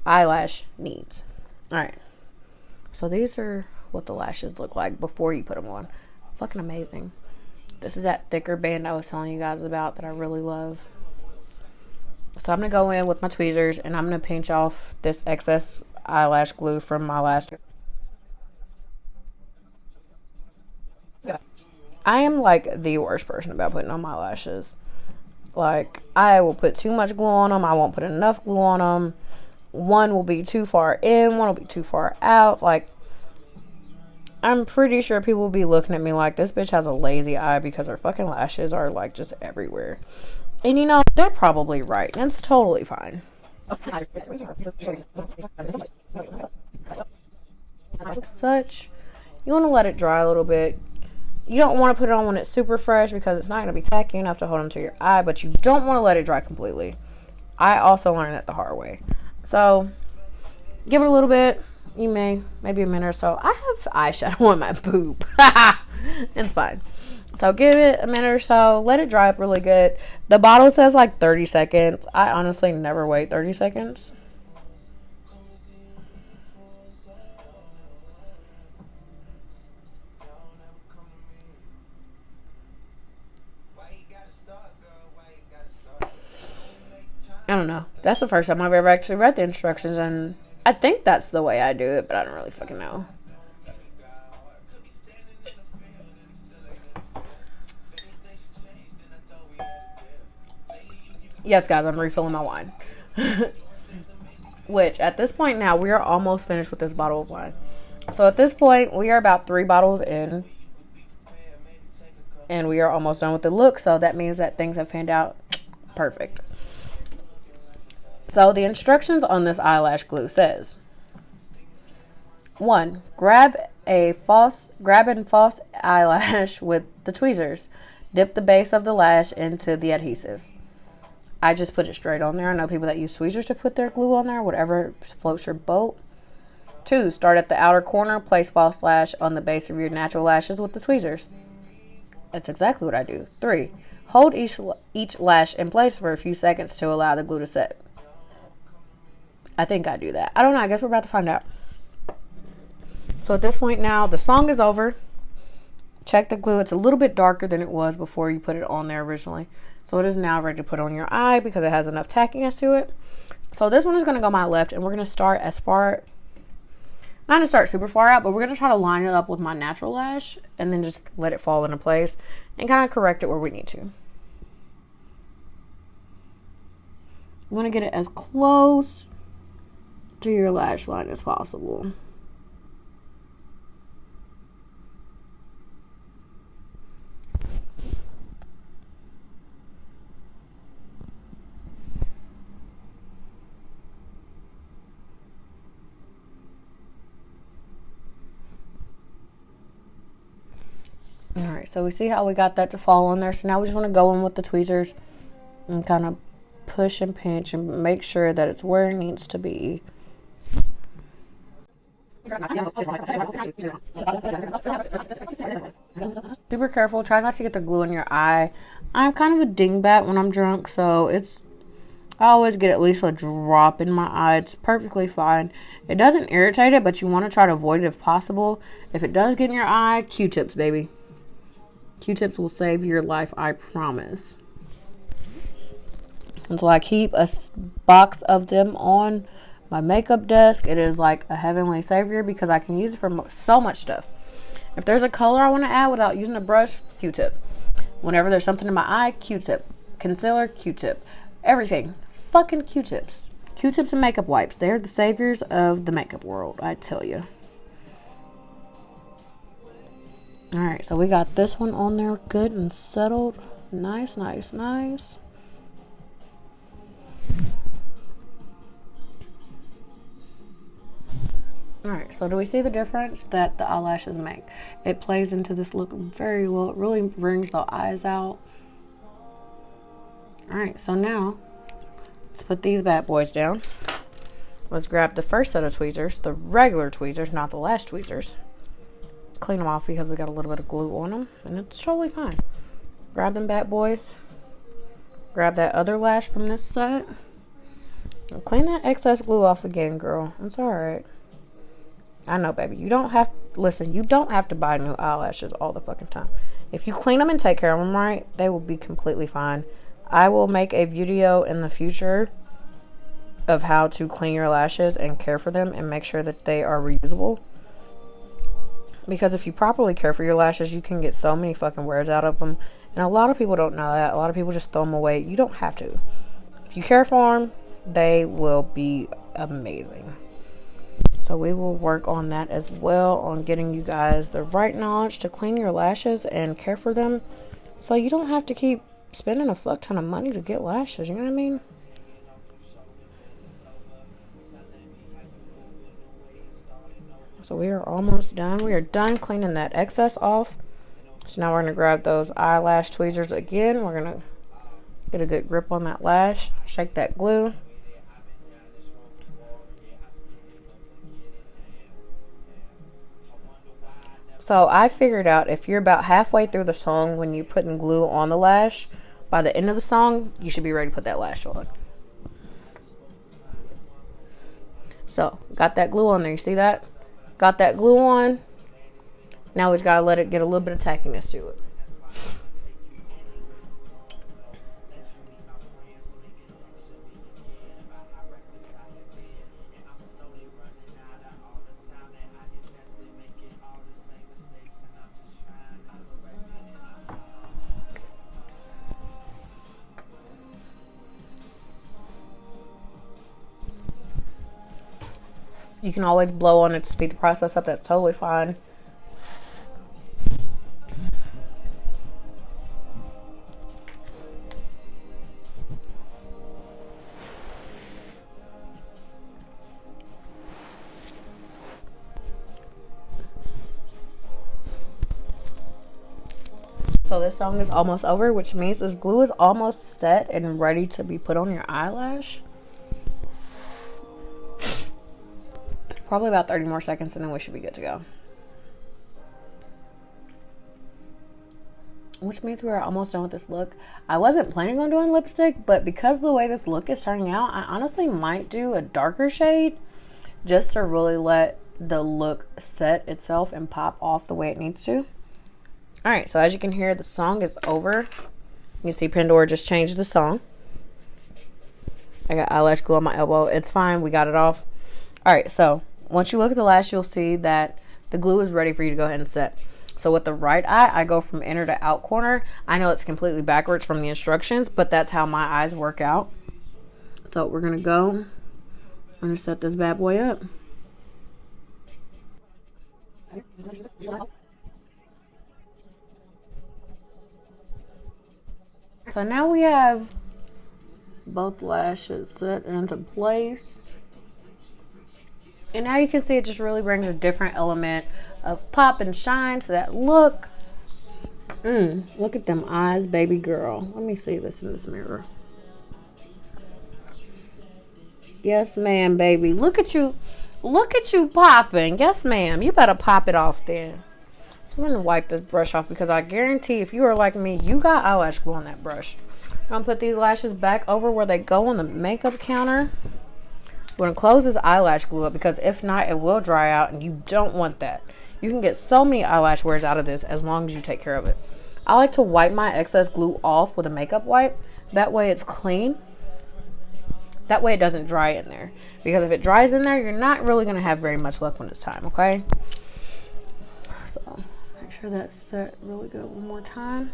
eyelash needs. All right. So these are what the lashes look like before you put them on. Fucking amazing. This is that thicker band I was telling you guys about that I really love. So I'm going to go in with my tweezers and I'm going to pinch off this excess eyelash glue from my last. I am like the worst person about putting on my lashes. Like, I will put too much glue on them. I won't put enough glue on them. One will be too far in. One will be too far out. Like, I'm pretty sure people will be looking at me like, this bitch has a lazy eye because her fucking lashes are, like, just everywhere. And, you know, they're probably right. And it's totally fine. Such, you want to let it dry a little bit. You don't want to put it on when it's super fresh because it's not going to be tacky enough to hold onto your eye, but you don't want to let it dry completely. I also learned that the hard way. So, give it a little bit. You maybe a minute or so. I have eyeshadow on my boob. It's fine. So, give it a minute or so. Let it dry up really good. The bottle says like 30 seconds. I honestly never wait 30 seconds. I don't know. That's the first time I've ever actually read the instructions, and I think that's the way I do it, but I don't really fucking know. Yes, guys, I'm refilling my wine. Which, at this point now, we are almost finished with this bottle of wine. So, at this point, we are about 3 bottles in. And we are almost done with the look, so that means that things have panned out perfect. So the instructions on this eyelash glue says, 1. Grab and false eyelash with the tweezers. Dip the base of the lash into the adhesive. I just put it straight on there. I know people that use tweezers to put their glue on there, whatever floats your boat. 2. Start at the outer corner. Place false lash on the base of your natural lashes with the tweezers. That's exactly what I do. 3. Hold each lash in place for a few seconds to allow the glue to set. I think I do that. I don't know. I guess we're about to find out. So at this point now, the song is over. Check the glue. It's a little bit darker than it was before you put it on there originally. So it is now ready to put on your eye because it has enough tackiness to it. So this one is going to go my left, and we're going to start as far, not to start super far out, but we're going to try to line it up with my natural lash and then just let it fall into place and kind of correct it where we need to. You want to get it as close to your lash line as possible. Alright, so we see how we got that to fall in there. So now we just want to go in with the tweezers and kind of push and pinch and make sure that it's where it needs to be. Super careful. Try not to get the glue in your eye. I'm kind of a dingbat when I'm drunk, so I always get at least a drop in my eye. It's perfectly fine. It doesn't irritate it, but you want to try to avoid it if possible. If it does get in your eye, Q-tips, baby. Q-tips will save your life, I promise. And so I keep a box of them on my makeup desk. It is like a heavenly savior because I can use it for so much stuff. If there's a color I want to add without using a brush, Q-tip. Whenever there's something in my eye, Q-tip. Concealer, Q-tip. Everything. Fucking Q-tips. Q-tips and makeup wipes. They're the saviors of the makeup world, I tell you. Alright, so we got this one on there good and settled. Nice, nice, nice. Alright, so do we see the difference that the eyelashes make? It plays into this look very well. It really brings the eyes out. Alright, so now let's put these bad boys down. Let's grab the first set of tweezers, the regular tweezers, not the lash tweezers. Clean them off because we got a little bit of glue on them, and it's totally fine. Grab them bad boys. Grab that other lash from this set. And clean that excess glue off again, girl. It's alright. I know, baby. You don't have listen, you don't have to buy new eyelashes all the fucking time. If you clean them and take care of them right, they will be completely fine. I will make a video in the future of how to clean your lashes and care for them and make sure that they are reusable. Because if you properly care for your lashes, you can get so many fucking wears out of them. And a lot of people don't know that. A lot of people just throw them away. You don't have to. If you care for them, they will be amazing. So we will work on that as well, on getting you guys the right knowledge to clean your lashes and care for them, so you don't have to keep spending a fuck ton of money to get lashes. You know what I mean? So we are almost done. We are done cleaning that excess off. So now we're going to grab those eyelash tweezers again. We're going to get a good grip on that lash. Shake that glue. So I figured out if you're about halfway through the song when you're putting glue on the lash, by the end of the song, you should be ready to put that lash on. So, got that glue on there. You see that? Got that glue on. Now we just got to let it get a little bit of tackiness to it. You can always blow on it to speed the process up. That's totally fine. So this song is almost over, which means this glue is almost set and ready to be put on your eyelash. Probably about 30 more seconds and then we should be good to go. Which means we're almost done with this look. I wasn't planning on doing lipstick, but because of the way this look is turning out, I honestly might do a darker shade just to really let the look set itself and pop off the way it needs to. Alright, so as you can hear, the song is over. You see Pandora just changed the song. I got eyelash glue on my elbow. It's fine. We got it off. Alright, so once you look at the lash, you'll see that the glue is ready for you to go ahead and set. So with the right eye, I go from inner to out corner. I know it's completely backwards from the instructions, but that's how my eyes work out. So we're going to go. I'm going to set this bad boy up. So now we have both lashes set into place. And now you can see it just really brings a different element of pop and shine to that look. Look at them eyes, baby girl. Let me see this in this mirror. Yes, ma'am, baby. Look at you. Look at you popping. Yes, ma'am. You better pop it off then. So I'm going to wipe this brush off because I guarantee if you are like me, you got eyelash glue on that brush. I'm going to put these lashes back over where they go on the makeup counter. We're going to close this eyelash glue up because if not, it will dry out and you don't want that. You can get so many eyelash wears out of this as long as you take care of it. I like to wipe my excess glue off with a makeup wipe. That way it's clean. That way it doesn't dry in there. Because if it dries in there, you're not really going to have very much luck when it's time, okay? So, make sure that's set really good one more time.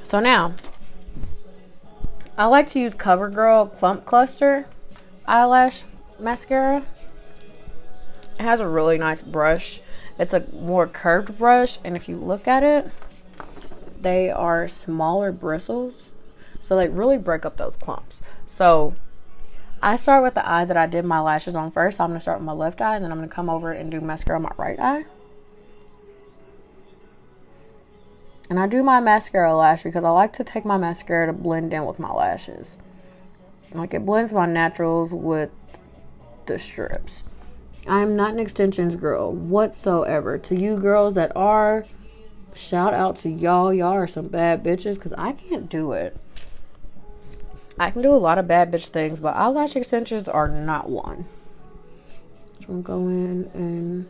So now, I like to use CoverGirl Clump Cluster eyelash mascara. It has a really nice brush. It's a more curved brush, and if you look at it, they are smaller bristles, so they really break up those clumps. So I start with the eye that I did my lashes on first. So I'm going to start with my left eye, and then I'm going to come over and do mascara on my right eye. And I do my mascara lash because I like to take my mascara to blend in with my lashes. Like, it blends my naturals with the strips. I'm not an extensions girl whatsoever. To you girls that are, shout out to y'all. Y'all are some bad bitches because I can't do it. I can do a lot of bad bitch things, but eyelash extensions are not one. So I'm going to go in and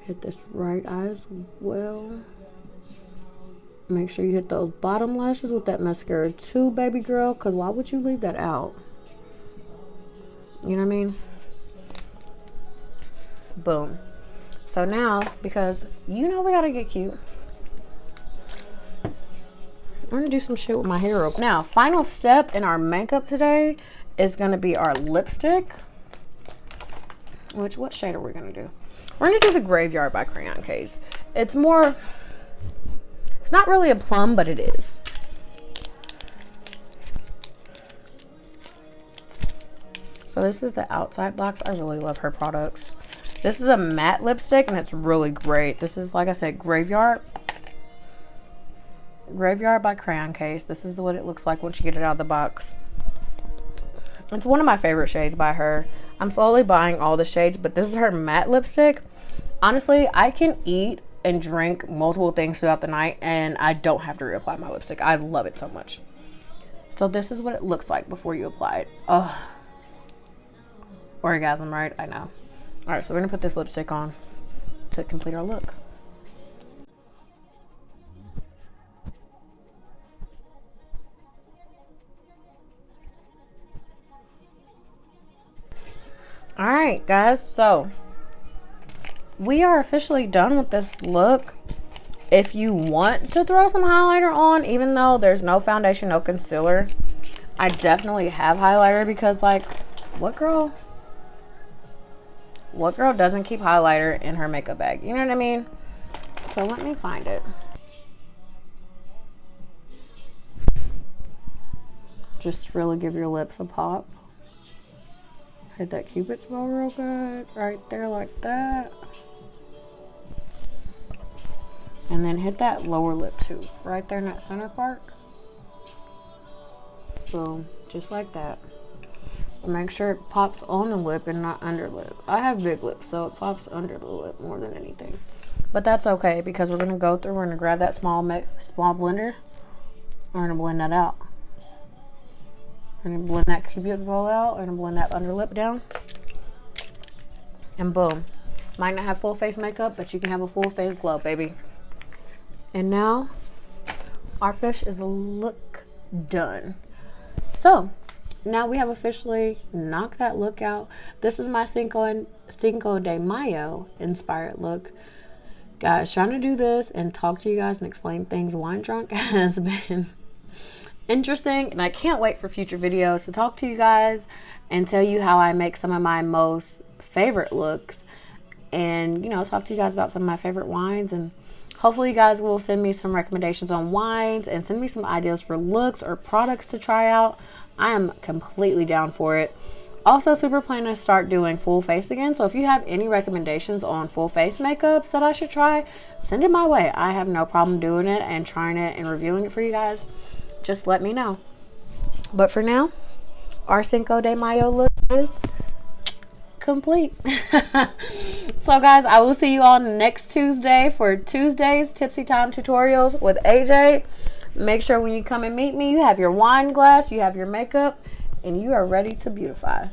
Hit this right eye as well. Make sure you hit those bottom lashes with that mascara too, baby girl, because why would you leave that out? You know what I mean? Boom. So now, because you know we gotta get cute, I'm gonna do some shit with my hair. Now, final step in our makeup today is gonna be our lipstick. What shade are we gonna do? We're gonna do the Graveyard by Crayon Case. It's more, it's not really a plum, but it is. So this is the outside box. I really love her products. This is a matte lipstick and it's really great. This is, like I said, Graveyard by Crayon Case. This is what it looks like once you get it out of the box. It's one of my favorite shades by her. I'm slowly buying all the shades, but this is her matte lipstick. Honestly, I can eat and drink multiple things throughout the night and I don't have to reapply my lipstick. I love it so much. So this is what it looks like before you apply it. Oh, orgasm, right? I know. All right, so we're gonna put this lipstick on to complete our look. All right, guys, so we are officially done with this look. If you want to throw some highlighter on, even though there's no foundation, no concealer, I definitely have highlighter because, like, what girl doesn't keep highlighter in her makeup bag? You know what I mean? So let me find it. Just really give your lips a pop. Hit that Cupid's bow real good. Right there like that. And then hit that lower lip too. Right there in that center part. Boom. Just like that. Make sure it pops on the lip and not under lip. I have big lips, so it pops under the lip more than anything. But that's okay because we're going to go through. We're going to grab that small blender. We're going to blend that out. We're going to blend that Cupid's bow out. We're going to blend that under lip down. And boom. Might not have full face makeup, but you can have a full face glow, baby. And now, our fish is the look done. So, now we have officially knocked that look out. This is my Cinco de Mayo inspired look. Guys, trying to do this and talk to you guys and explain things wine drunk has been interesting. And I can't wait for future videos to talk to you guys and tell you how I make some of my most favorite looks. And, you know, talk to you guys about some of my favorite wines. And hopefully you guys will send me some recommendations on wines and send me some ideas for looks or products to try out. I am completely down for it. Also, super planning to start doing full face again. So if you have any recommendations on full face makeups that I should try, send it my way. I have no problem doing it and trying it and reviewing it for you guys. Just let me know. But for now, our Cinco de Mayo look is complete. So guys, I will see you all next Tuesday for Tuesday's Tipsy Time Tutorials with AJ. Make sure when you come and meet me, you have your wine glass, you have your makeup, and you are ready to beautify.